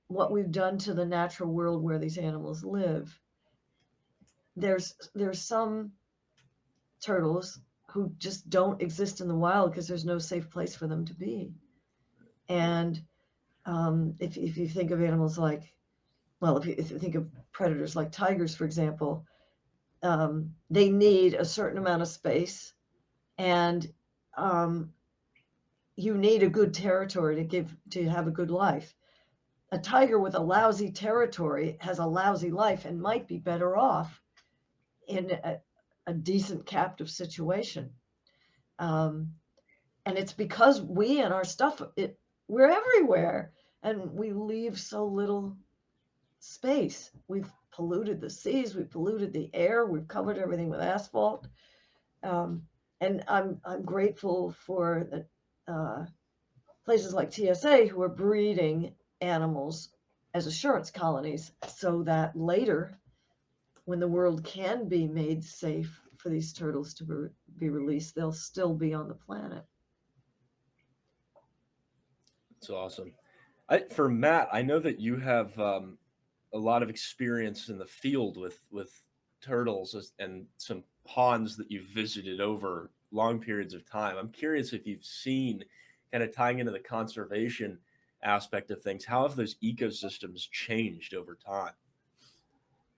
what we've done to the natural world where these animals live. There's some turtles who just don't exist in the wild because there's no safe place for them to be. And if you think of animals like, well, if you think of predators like tigers, for example, they need a certain amount of space, and you need a good territory to have a good life. A tiger with a lousy territory has a lousy life and might be better off in a decent captive situation. And it's because we and our stuff, we're everywhere, and we leave so little space. We've polluted the seas, we've polluted the air, we've covered everything with asphalt. And I'm grateful for the places like TSA, who are breeding animals as assurance colonies, so that later, when the world can be made safe for these turtles to be released, they'll still be on the planet. It's awesome. For Matt, I know that you have a lot of experience in the field with turtles and some ponds that you've visited over long periods of time. I'm curious if you've seen, kind of tying into the conservation aspect of things, how have those ecosystems changed over time?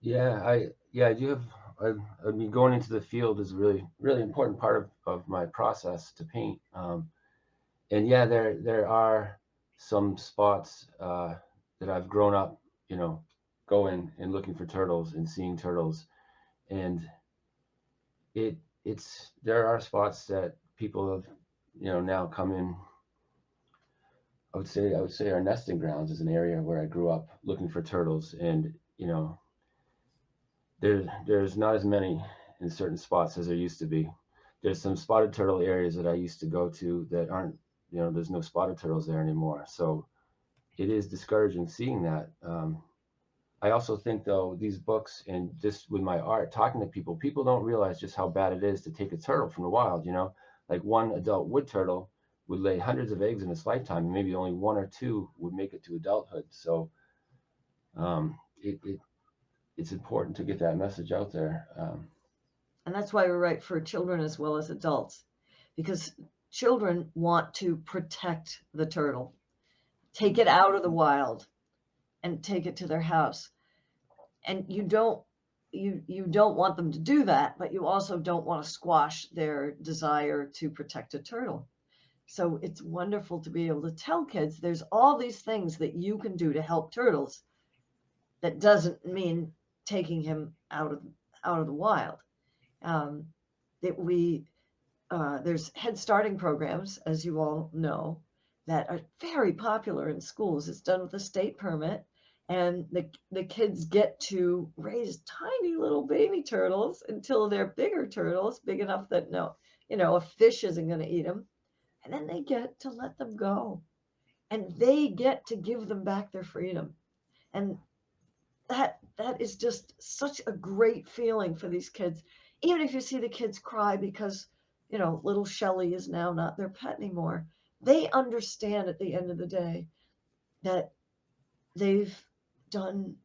Yeah, I do have. I mean, going into the field is a really important part of my process to paint. And yeah, there are some spots that I've grown up, going and looking for turtles and seeing turtles, and there are spots that people have, now come in. I would say our nesting grounds is an area where I grew up looking for turtles, and there's not as many in certain spots as there used to be. There's some spotted turtle areas that I used to go to that aren't, there's no spotted turtles there anymore. So it is discouraging seeing that. I also think, though, these books and just with my art, talking to people don't realize just how bad it is to take a turtle from the wild. Like one adult wood turtle would lay hundreds of eggs in its lifetime, and maybe only one or two would make it to adulthood. So it's important to get that message out there. And that's why we write for children as well as adults, because children want to protect the turtle, take it out of the wild and take it to their house. And you don't want them to do that, but you also don't want to squash their desire to protect a turtle. So it's wonderful to be able to tell kids there's all these things that you can do to help turtles. That doesn't mean taking him out of the wild. There's head starting programs, as you all know, that are very popular in schools. It's done with a state permit, and the kids get to raise tiny little baby turtles until they're bigger turtles, big enough that a fish isn't going to eat them, and then they get to let them go, and they get to give them back their freedom, and that is just such a great feeling for these kids. Even if you see the kids cry because, little Shelly is now not their pet anymore, they understand at the end of the day that they've done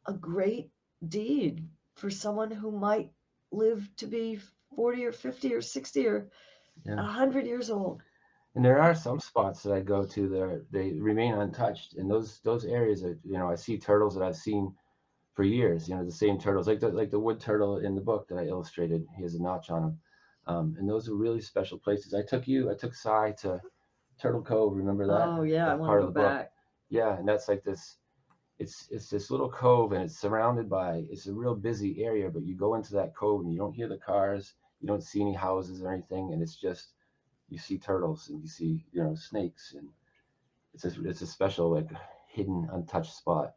a great deed for someone who might live to be 40 or 50 or 60 or 100 years old. And there are some spots that I go to there, they remain untouched. And those areas that, I see turtles that I've seen for years, the same turtles, like the wood turtle in the book that I illustrated. He has a notch on him. And those are really special places. I took Cy to Turtle Cove. Remember that? Oh yeah, That's I want to go back. Yeah, and that's like this. It's this little cove, and it's surrounded by. It's a real busy area, but you go into that cove and you don't hear the cars, you don't see any houses or anything, and it's just you see turtles and you see snakes, and it's a special, like, hidden, untouched spot.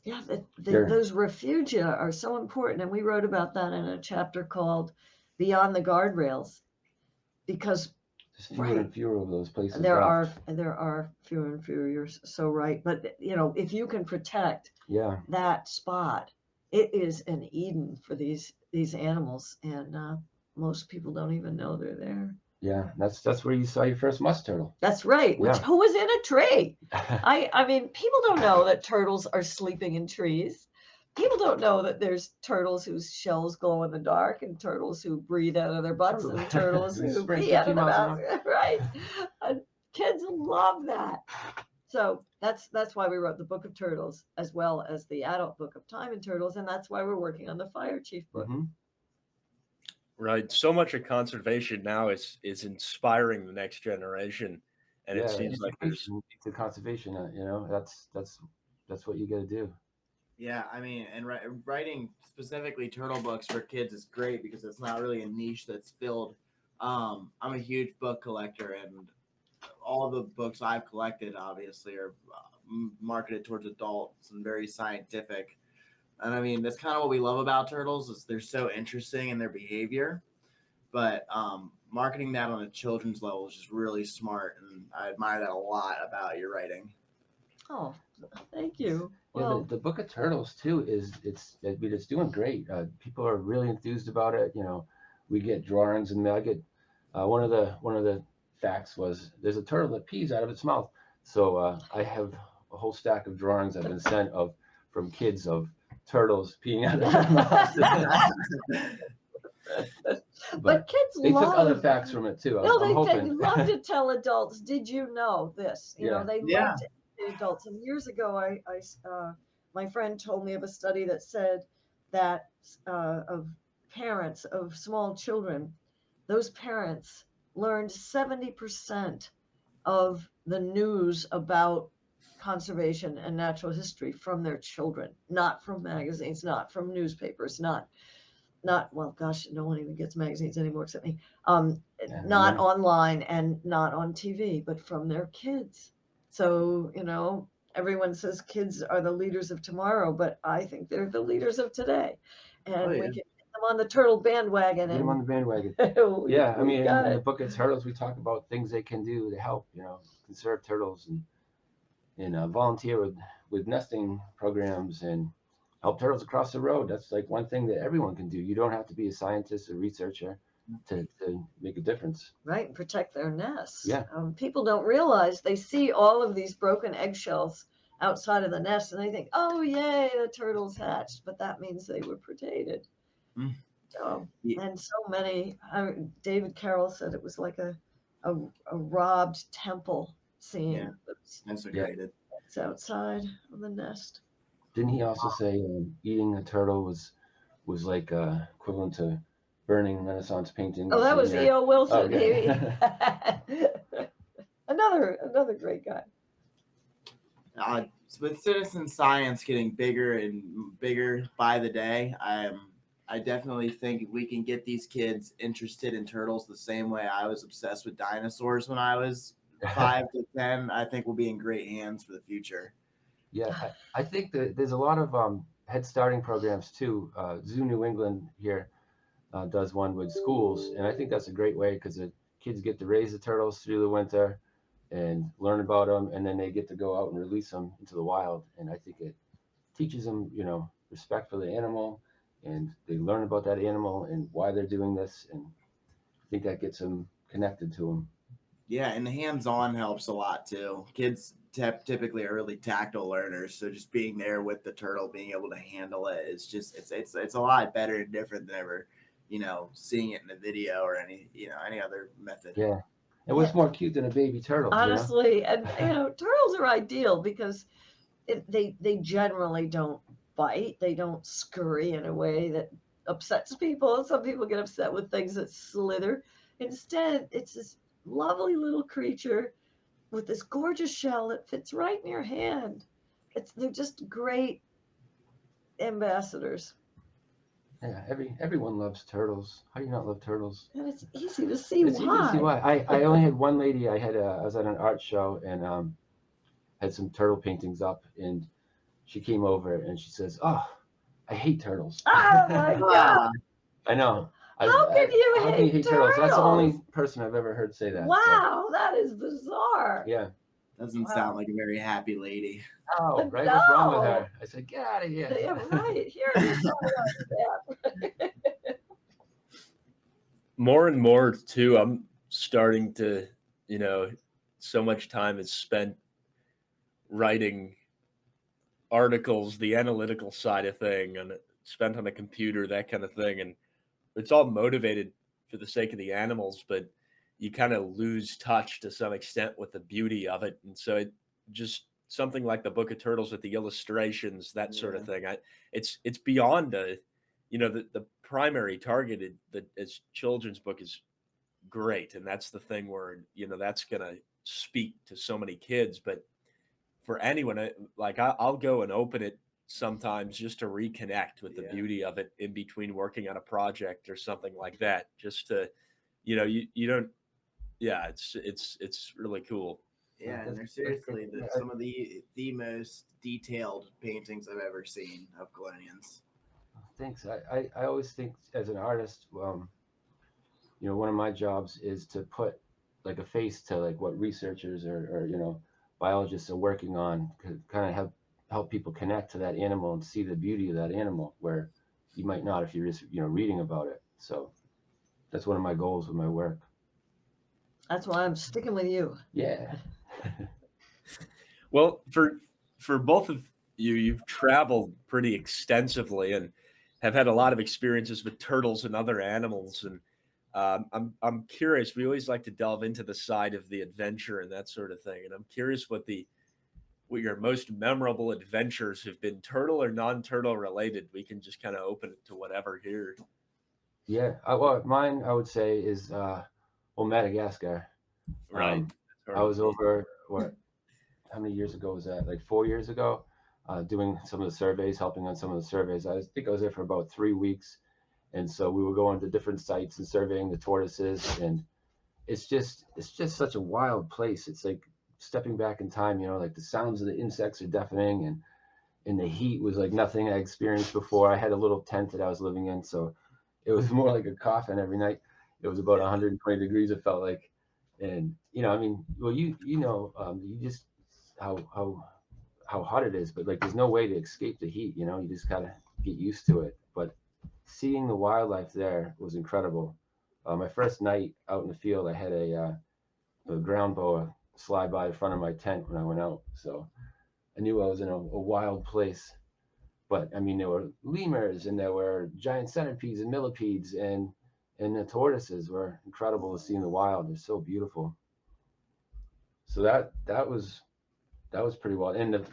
Yeah, those refugia are so important, and we wrote about that in a chapter called "Beyond the Guardrails," because there's fewer and fewer of those places. There are fewer and fewer. You're so right. But if you can protect that spot, it is an Eden for these animals, and most people don't even know they're there. Yeah, that's where you saw your first musk turtle. That's right. Who was in a tree? I mean, people don't know that turtles are sleeping in trees. People don't know that there's turtles whose shells glow in the dark, and turtles who breathe out of their butts, and turtles who pee out of their mouths. Right? And kids love that. So that's why we wrote the Book of Turtles, as well as the adult book of Time and Turtles, and that's why we're working on the Fire Chief book. Mm-hmm. Right. So much of conservation now is inspiring the next generation, and it seems like there's to conservation. That's what you got to do. Yeah, I mean, and writing specifically turtle books for kids is great because it's not really a niche that's filled. I'm a huge book collector, and all the books I've collected obviously are marketed towards adults and very scientific. And I mean, that's kind of what we love about turtles is they're so interesting in their behavior. But marketing that on a children's level is just really smart, and I admire that a lot about your writing. Oh, thank you. Well, the Book of Turtles too it's doing great. People are really enthused about it. We get drawings and I get one of the facts was there's a turtle that pees out of its mouth. So I have a whole stack of drawings I've been sent from kids of turtles peeing out of their mouths. but kids they took other love. facts from it too. No, I'm they hoping. love to tell adults. Did you know this? Yeah. They Yeah. love to educate adults. And years ago, my friend told me of a study that said that of parents of small children, those parents learned 70% of the news about conservation and natural history from their children, not from magazines, not from newspapers, not well, gosh, no one even gets magazines anymore except me. Not online and not on TV, but from their kids. So everyone says kids are the leaders of tomorrow, but I think they're the leaders of today, and we can get them on the turtle bandwagon. Get them on the bandwagon. Yeah, I mean, in the Book of Turtles, we talk about things they can do to help, conserve turtles and volunteer with nesting programs and help turtles across the road. That's like one thing that everyone can do. You don't have to be a scientist or researcher to make a difference. Right, and protect their nests. Yeah. People don't realize they see all of these broken eggshells outside of the nest and they think, oh, yay, the turtles hatched, but that means they were predated. And so many, David Carroll said it was like a robbed temple scene. Yeah, desecrated. It's outside of the nest. Didn't he also say eating a turtle was like equivalent to burning Renaissance paintings? Oh, that was E.O. Wilson, okay. another great guy. With citizen science getting bigger and bigger by the day, I definitely think we can get these kids interested in turtles the same way I was obsessed with dinosaurs when I was 5 to 10. I think we'll be in great hands for the future. Yeah, I think that there's a lot of head starting programs too. Zoo New England here does one with schools, and I think that's a great way because the kids get to raise the turtles through the winter and learn about them, and then they get to go out and release them into the wild. And I think it teaches them, respect for the animal, and they learn about that animal and why they're doing this, and I think that gets them connected to them. Yeah, and the hands-on helps a lot too. Kids typically are really tactile learners, so just being there with the turtle, being able to handle it is just it's a lot better and different than ever, seeing it in a video or any other method. Yeah, and what's more cute than a baby turtle? Honestly, and turtles are ideal because they generally don't bite, they don't scurry in a way that upsets people. Some people get upset with things that slither. Instead, it's this lovely little creature with this gorgeous shell that fits right in your hand. They're just great ambassadors. Yeah, everyone loves turtles. How do you not love turtles? And it's easy to see It's why. easy to see why. I only had one lady. I was at an art show and had some turtle paintings up, and she came over and she says, "Oh, I hate turtles." Oh my God! I know. How can you hate turtles? That's the only person I've ever heard say that. Wow, that is bizarre. Yeah. Doesn't sound like a very happy lady. Oh, right. What's wrong with her? I said, get out of here. Yeah, right. Here it is. More and more too, I'm starting to, so much time is spent writing articles, the analytical side of thing, and spent on a computer, that kind of thing. And it's all motivated for the sake of the animals, but you kind of lose touch to some extent with the beauty of it. And so it just something like the Book of Turtles with the illustrations, that sort of thing. It's beyond the primary targeted as children's book is great. And that's the thing where, that's going to speak to so many kids. But for anyone, I'll go and open it sometimes just to reconnect with the beauty of it in between working on a project or something like that, just to, you don't, it's really cool. Yeah, and they're seriously some of the most detailed paintings I've ever seen of Colonians. Thanks. I always think as an artist, one of my jobs is to put like a face to like what researchers or biologists are working on, to kind of help help people connect to that animal and see the beauty of that animal where you might not if you're just, reading about it. So that's one of my goals with my work. That's why I'm sticking with you. Yeah. Well, for both of you, you've traveled pretty extensively and have had a lot of experiences with turtles and other animals. And I'm curious. We always like to delve into the side of the adventure and that sort of thing. And I'm curious what your most memorable adventures have been, turtle or non-turtle related. We can just kind of open it to whatever here. Yeah. Well, mine, I would say, is Madagascar. Right. I was over, how many years ago was that? Like 4 years ago, doing some of the surveys, helping on some of the surveys. I think I was there for about 3 weeks. And so we were going to different sites and surveying the tortoises. And it's just such a wild place. It's like stepping back in time, like the sounds of the insects are deafening, and the heat was like nothing I experienced before. I had a little tent that I was living in, so it was more like a coffin every night. It was about 120 degrees, it felt like. And I mean, well, you just how hot it is, but like there's no way to escape the heat. You just gotta get used to it. But seeing the wildlife there was incredible. My first night out in the field, I had a ground boa slide by in front of my tent when I went out, so I knew I was in a wild place. But I mean, there were lemurs and there were giant centipedes and millipedes, and the tortoises were incredible to see in the wild. They're so beautiful. So that was pretty wild. And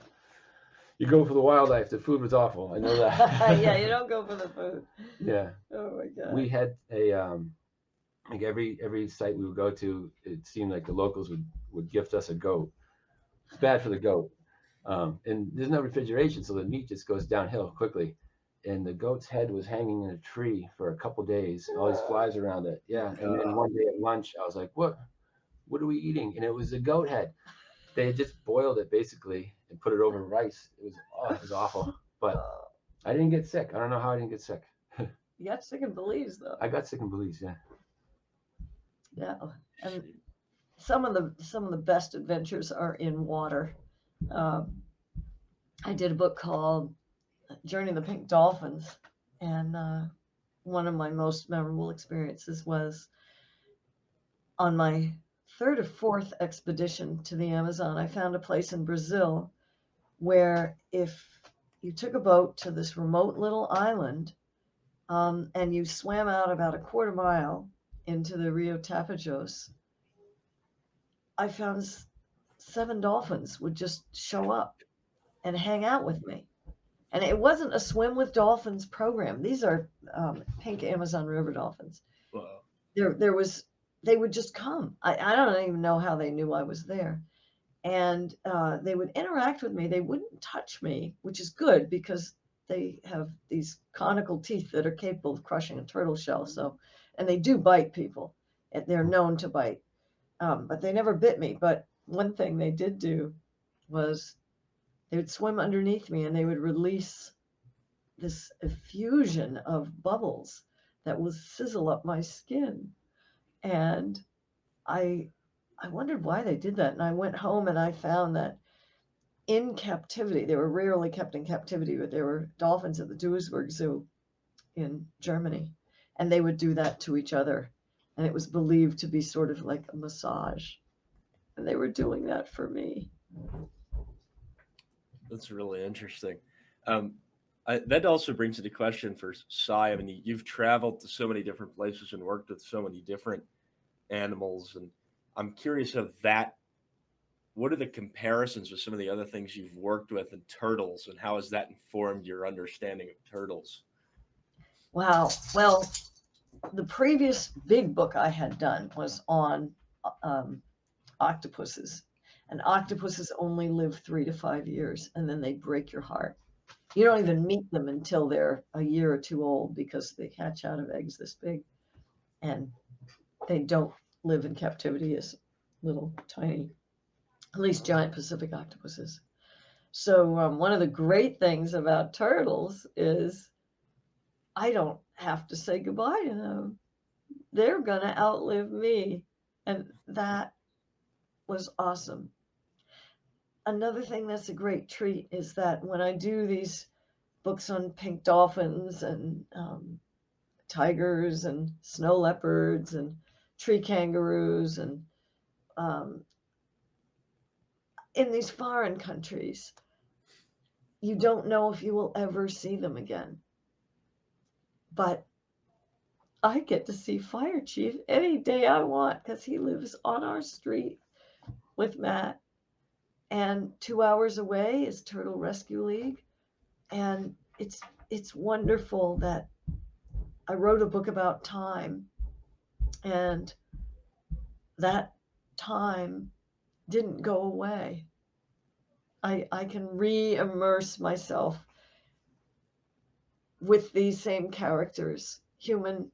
you go for the wildlife. The food was awful. I know that. Yeah, you don't go for the food. Yeah. Oh my God. We had a like every site we would go to, it seemed like the locals would gift us a goat. It's bad for the goat. And there's no refrigeration, so the meat just goes downhill quickly. And the goat's head was hanging in a tree for a couple days, and all these flies around it. Yeah. And then one day at lunch, I was like, what are we eating? And it was a goat head. They had just boiled it basically and put it over rice. It was awful. But I didn't get sick. I don't know how I didn't get sick. You got sick in Belize, though. I got sick in Belize, yeah. Yeah, and some of the best adventures are in water. I did a book called Journey of the Pink Dolphins, and one of my most memorable experiences was on my third or fourth expedition to the Amazon. I found a place in Brazil where if you took a boat to this remote little island and you swam out about a quarter mile into the Rio Tapajos, I found 7 dolphins would just show up and hang out with me. And it wasn't a swim with dolphins program. These are pink Amazon River dolphins. Wow. They would just come. I don't even know how they knew I was there. And they would interact with me. They wouldn't touch me, which is good because they have these conical teeth that are capable of crushing a turtle shell. So, and they do bite people. And they're known to bite. But they never bit me. But one thing they did do was they would swim underneath me and they would release this effusion of bubbles that would sizzle up my skin. And I wondered why they did that. And I went home and I found that in captivity, they were rarely kept in captivity, but there were dolphins at the Duisburg Zoo in Germany. And they would do that to each other. And it was believed to be sort of like a massage. And they were doing that for me. That's really interesting. That also brings into question for Cy. I mean, you've traveled to so many different places and worked with so many different animals, and I'm curious of that. What are the comparisons with some of the other things you've worked with in turtles, and how has that informed your understanding of turtles? Wow. Well, the previous big book I had done was on octopuses. And octopuses only live 3 to 5 years, and then they break your heart. You don't even meet them until they're a year or two old because they hatch out of eggs this big, and they don't live in captivity as little tiny, at least giant Pacific octopuses. So one of the great things about turtles is I don't have to say goodbye to them. They're going to outlive me, and that was awesome. another thing that's a great treat is that when I do these books on pink dolphins and tigers and snow leopards and tree kangaroos and in these foreign countries, you don't know if you will ever see them again. But I get to see Fire Chief any day I want because he lives on our street with Matt. And 2 hours away is Turtle Rescue League. And it's wonderful that I wrote a book about time, and that time didn't go away. I can re-immerse myself with these same characters, human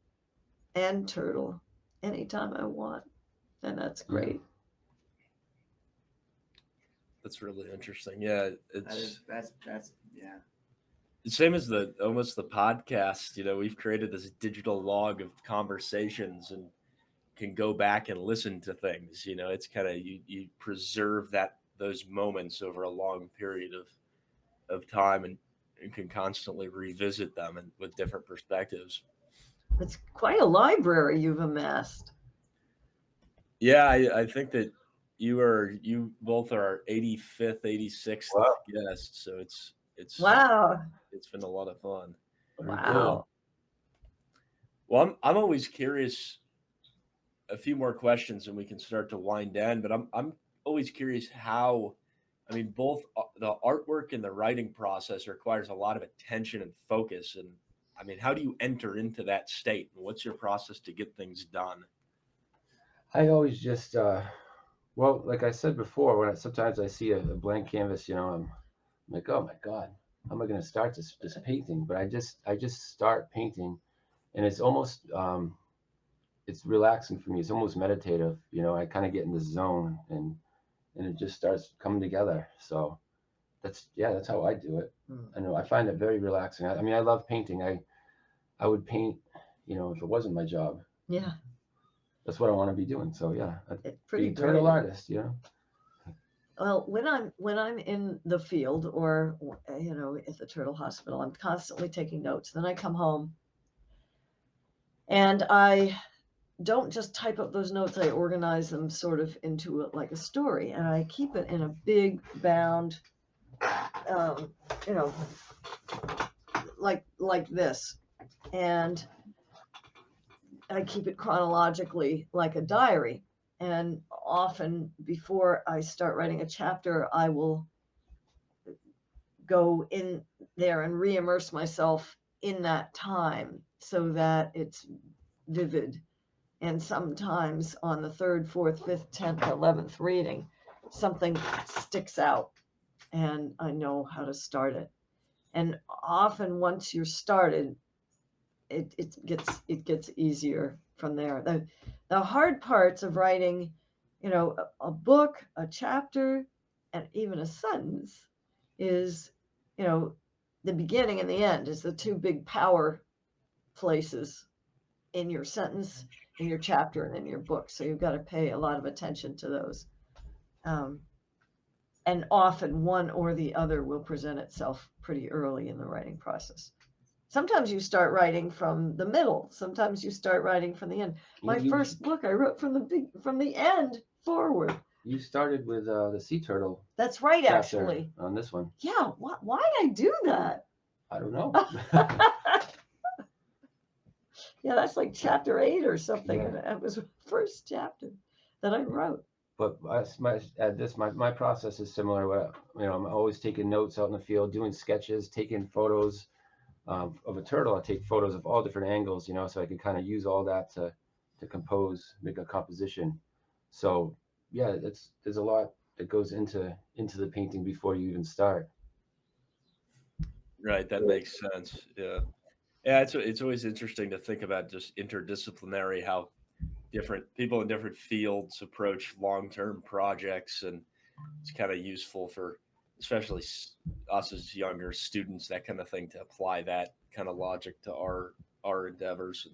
and turtle, anytime I want. And that's great. That's really interesting. Yeah, That's yeah. the same as almost the podcast. We've created this digital log of conversations and can go back and listen to things. It's kind of you preserve those moments over a long period of time and can constantly revisit them and with different perspectives. It's quite a library you've amassed. Yeah, I think that you both are our 85th, 86th Wow. guests, so it's Wow. it's been a lot of fun. Wow. Well, I'm always curious. A few more questions and we can start to wind down. But I'm always curious how, both the artwork and the writing process requires a lot of attention and focus. And how do you enter into that state? And what's your process to get things done? I always just, well, like I said before, sometimes I see a blank canvas, I'm like, oh my God, how am I going to start this painting? But I just start painting, and it's almost, it's relaxing for me. It's almost meditative. I kind of get in the zone, and it just starts coming together. So that's how I do it. I know I find it very relaxing. I love painting. I would paint, if it wasn't my job. Yeah. That's what I want to be doing. So yeah, Pretty be a turtle great. artist, Well, when I'm in the field or at the turtle hospital, I'm constantly taking notes. Then I come home and I don't just type up those notes. I organize them sort of into like a story, and I keep it in a big bound, like this, and I keep it chronologically like a diary. And often before I start writing a chapter, I will go in there and re-immerse myself in that time so that it's vivid. And sometimes on the 3rd, 4th, 5th, 10th, 11th reading, something sticks out and I know how to start it. And often once you're started, it gets easier from there. The hard parts of writing, a book, a chapter, and even a sentence is, the beginning and the end is the two big power places in your sentence, in your chapter, and in your book. So you've got to pay a lot of attention to those. And often one or the other will present itself pretty early in the writing process. Sometimes you start writing from the middle. Sometimes you start writing from the end. My first book, I wrote from the end forward. You started with the sea turtle. That's right, actually. On this one. Yeah. Why did I do that? I don't know. Yeah, that's like chapter 8 or something. Yeah. And it was the first chapter that I wrote. But my process is similar. I'm always taking notes out in the field, doing sketches, taking photos of a turtle. I take photos of all different angles, so I can kind of use all that to compose, make a composition. So yeah, there's a lot that goes into the painting before you even start. Right, that makes sense. Yeah. Yeah, it's always interesting to think about just interdisciplinary, how different people in different fields approach long-term projects, and it's kind of useful for especially us as younger students, that kind of thing, to apply that kind of logic to our endeavors.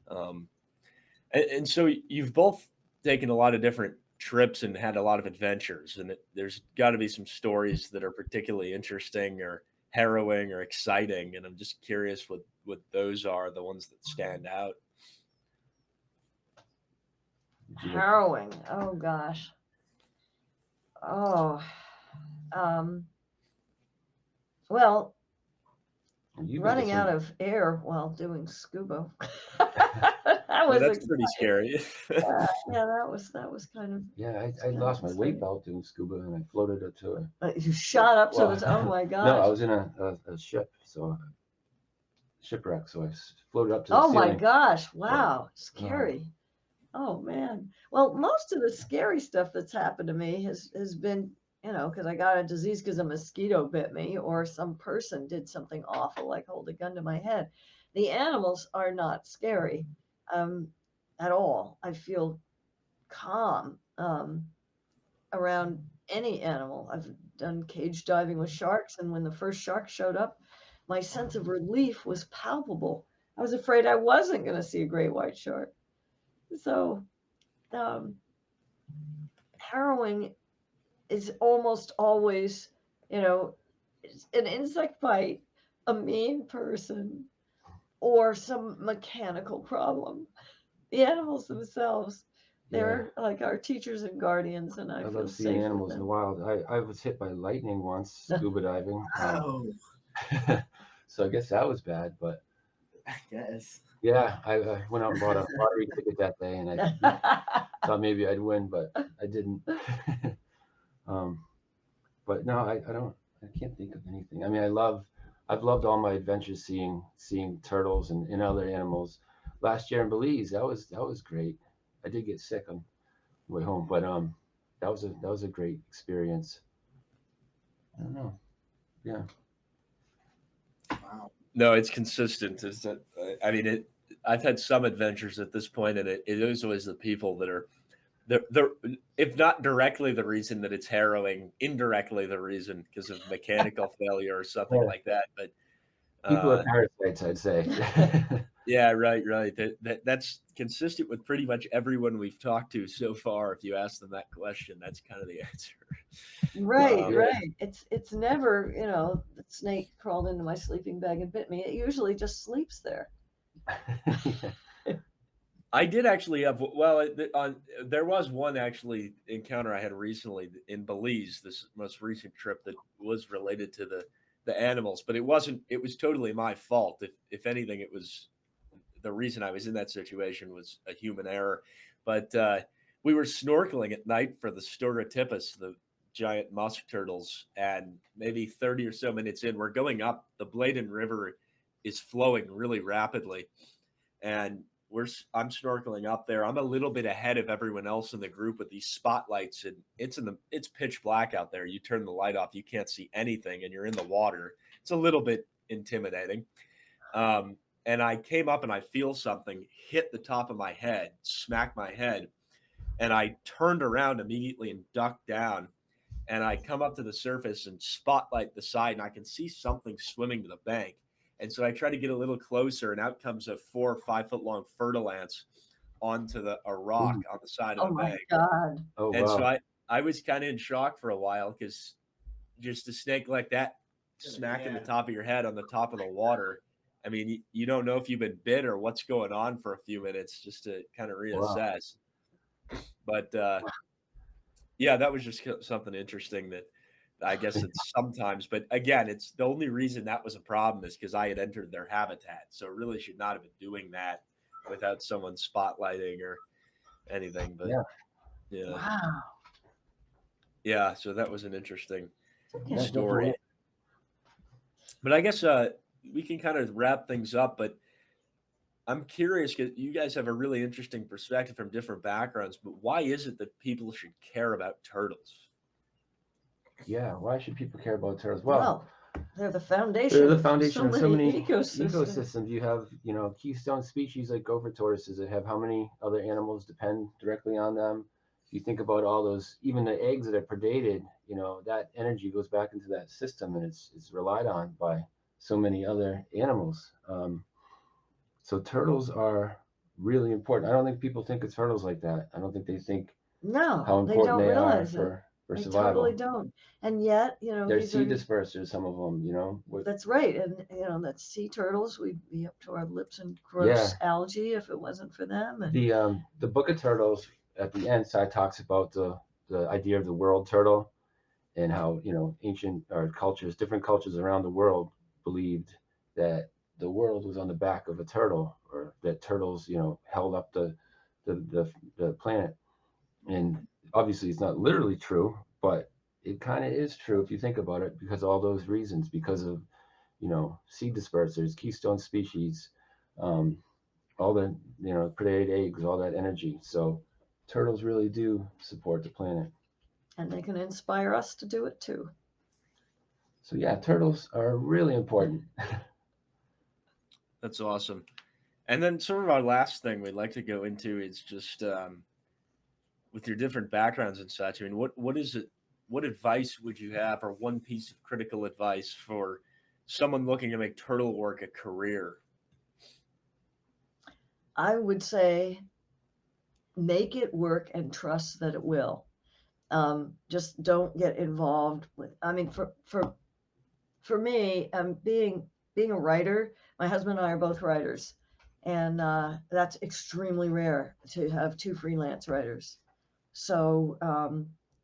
And so you've both taken a lot of different trips and had a lot of adventures, and there's got to be some stories that are particularly interesting or harrowing or exciting. And I'm just curious what those are, the ones that stand out. Harrowing. Oh gosh. Oh, well, running out of air while doing scuba. That was that's pretty scary. yeah, that was kind of. Yeah, I lost my weight belt doing scuba, and I floated up to a. You shot up to the. Oh my gosh. No, I was in a ship, so shipwreck. So I floated up to the Oh ceiling. my gosh! Wow, scary. Oh man. Well, most of the scary stuff that's happened to me has been, because I got a disease because a mosquito bit me, or some person did something awful, like hold a gun to my head. The animals are not scary at all. I feel calm around any animal. I've done cage diving with sharks, and when the first shark showed up, my sense of relief was palpable. I was afraid I wasn't going to see a great white shark. So harrowing is almost always, an insect bite, a mean person, or some mechanical problem. The animals themselves, they're like our teachers and guardians, and I feel love safe seeing animals with in them. the wild. I was hit by lightning once scuba diving. Oh, So I guess that was bad, but I guess. yeah, I went out and bought a lottery ticket that day, and I thought maybe I'd win, but I didn't. But no, I can't think of anything. I mean, I've loved all my adventures seeing turtles and other animals. Last year in Belize, that was great. I did get sick on the way home, but that was a great experience. I don't know. Yeah. Wow. No, it's consistent. I mean, I've had some adventures at this point, and it is always the people that are, they're, if not directly the reason that it's harrowing, indirectly the reason because of mechanical failure or something like that. But people are parasites, I'd say. Yeah, right. That's consistent with pretty much everyone we've talked to so far. If you ask them that question, that's kind of the answer. Right. It's never, the snake crawled into my sleeping bag and bit me. It usually just sleeps there. I did actually have, there was one actually encounter I had recently in Belize, this most recent trip that was related to the animals, but it was totally my fault. If anything, it was the reason I was in that situation was a human error. But we were snorkeling at night for the Storotypus, the giant musk turtles, and maybe 30 or so minutes in, we're going up. The Bladen River is flowing really rapidly, and I'm snorkeling up there. I'm a little bit ahead of everyone else in the group with these spotlights, and it's pitch black out there. You turn the light off, you can't see anything, and you're in the water. It's a little bit intimidating. And I came up and I feel something hit the top of my head, smack my head, and I turned around immediately and ducked down. And I come up to the surface and spotlight the side, and I can see something swimming to the bank. And so I try to get a little closer, and out comes a 4 or 5 foot long fertilance onto a rock on the side of the bank. Oh my God. Oh, and wow. so I was kind of in shock for a while because just a snake like that smacking the top of your head on the top of the water. I mean, you don't know if you've been bit or what's going on for a few minutes just to kind of reassess. Wow. But yeah, that was just something interesting that I guess it's sometimes, but again, it's the only reason that was a problem is because I had entered their habitat. So really should not have been doing that without someone spotlighting or anything. But yeah. Wow. Yeah, so that was an interesting story. But I guess we can kind of wrap things up, but I'm curious because you guys have a really interesting perspective from different backgrounds, but why is it that people should care about turtles? Yeah, why should people care about turtles? Well, they're the foundation. They're the foundation of so many ecosystems. You have, keystone species like gopher tortoises that have how many other animals depend directly on them. You think about all those, even the eggs that are predated, that energy goes back into that system, and it's relied on by so many other animals. So turtles are really important. I don't think people think of turtles like that. I don't think they think No, how they important don't they are realize it. for They survival. totally don't. And yet, They're these seed are, dispersers, some of them, that's right. And, that's sea turtles. We'd be up to our lips in gross Yeah. algae if it wasn't for them. And The Book of Turtles at the end side talks about the idea of the world turtle, and how ancient cultures, different cultures around the world, believed that the world was on the back of a turtle, or that turtles held up the planet. And obviously it's not literally true, but it kind of is true if you think about it, because of all those reasons, because of seed dispersers, keystone species, um, all the predated eggs, all that energy. So turtles really do support the planet. and they can inspire us to do it too. So yeah, turtles are really important. That's awesome. And then sort of our last thing we'd like to go into is just with your different backgrounds and such. I mean, what is it? What advice would you have, or one piece of critical advice for someone looking to make turtle work a career? I would say make it work and trust that it will. Just don't get involved with. I mean, for me, being a writer, my husband and I are both writers, and that's extremely rare to have two freelance writers. So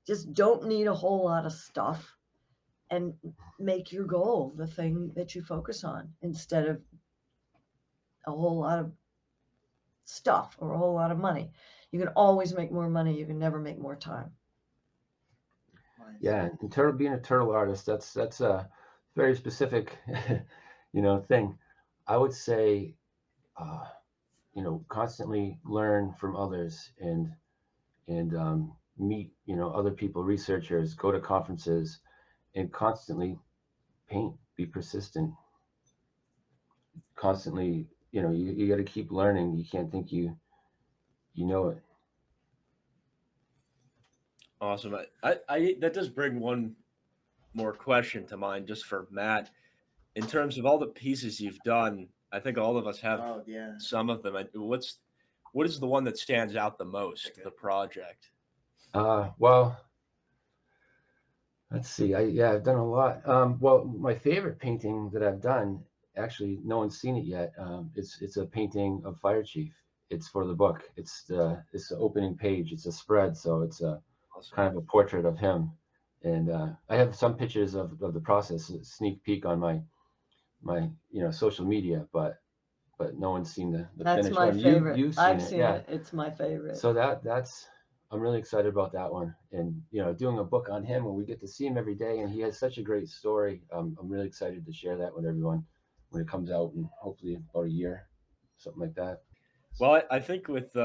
just don't need a whole lot of stuff, and make your goal the thing that you focus on, instead of a whole lot of stuff or a whole lot of money. You can always make more money. You can never make more time. Nice. Yeah, and being a turtle artist, that's a very specific, thing. I would say, constantly learn from others, and meet other people, researchers, go to conferences, and constantly paint. Be persistent. Constantly, you got to keep learning. You can't think you know it. Awesome. I that does bring one more question to mind, just for Matt. In terms of all the pieces you've done, I think all of us have Oh yeah. some of them. What is the one that stands out the most? Okay. The project. Well, let's see. I've done a lot. Well, my favorite painting that I've done, actually, no one's seen it yet. It's a painting of Fire Chief. It's for the book. It's the opening page. It's a spread, so it's a Awesome. kind of a portrait of him. And I have some pictures of the process, a sneak peek on my social media, but no one's seen the That's finished my one. favorite. You've seen I've it, seen yeah. it. It's my favorite. So that's I'm really excited about that one, and doing a book on him, when we get to see him every day, and he has such a great story. I'm really excited to share that with everyone when it comes out, in hopefully about a year, something like that. Well, I think with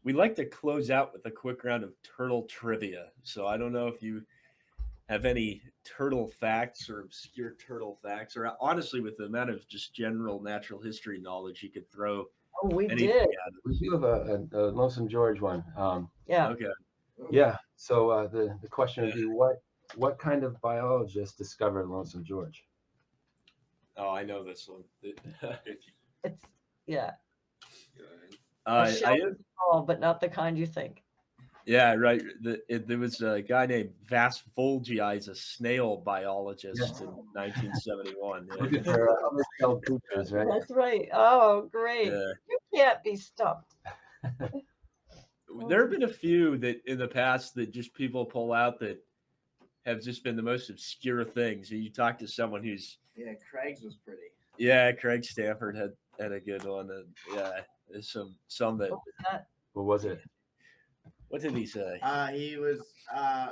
we like to close out with a quick round of turtle trivia. So I don't know if you have any turtle facts or obscure turtle facts, or honestly, with the amount of just general natural history knowledge you could throw Oh, we anything did. at it. We do have a Lonesome George one. Yeah. Okay. Yeah. So the question would Yeah. be, what kind of biologist discovered Lonesome George? Oh, I know this one. It's yeah. A I shell ball, but not the kind you think. Yeah, right. There was a guy named Vas Volgi's a snail biologist in 1971. Looking for other shelled creatures, right? That's right. Oh, great. Yeah. You can't be stumped. There have been a few that in the past that just people pull out that have just been the most obscure things. You talk to someone who's Yeah, Craig's was pretty. Craig Stanford had a good one. And yeah, there's some that. What was that? What was it? What did he say? He was.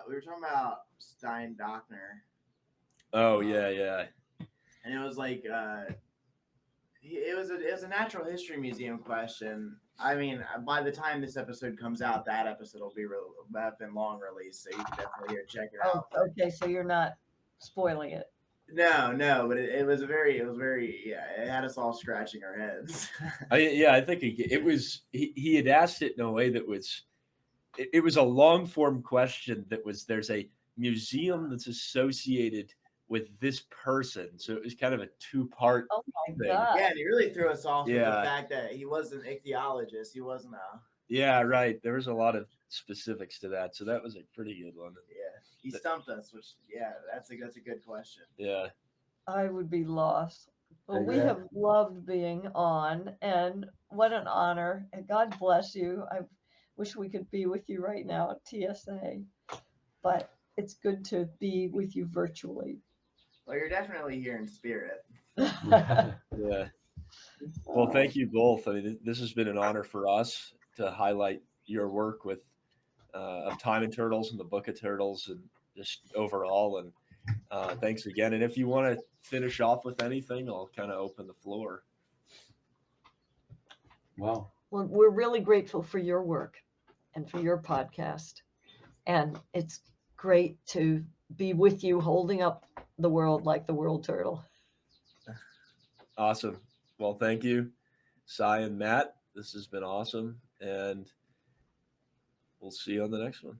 We were talking about Stein Dockner, Oh yeah. and it was like it was a natural history museum question. I mean, by the time this episode comes out, that episode will have been long released, so you can definitely go check it Oh, out. okay. So you're not spoiling it. No, but it was very, it had us all scratching our heads. I think it was he had asked it in a way that was it was a long form question that was there's a museum that's associated with this person, so it was kind of a two-part Oh my thing. God. Yeah, and he really threw us off with the Yeah. fact that he was an ichthyologist. He wasn't a. Yeah, right. There was a lot of specifics to that. So that was a pretty good one. Yeah, he stumped us, which that's a good question. Yeah. I would be lost. Well, we Yeah. have loved being on, and what an honor. And God bless you. I wish we could be with you right now at TSA, but it's good to be with you virtually. Well, you're definitely here in spirit. Yeah. Well, thank you both. I mean, this has been an honor for us to highlight your work with of Time and Turtles and the Book of Turtles and just overall. And thanks again. And if you want to finish off with anything, I'll kind of open the floor. Wow. Well, we're really grateful for your work and for your podcast. And it's great to be with you holding up the world like the world turtle. Awesome. Well, thank you, Cy and Matt. This has been awesome. And we'll see you on the next one.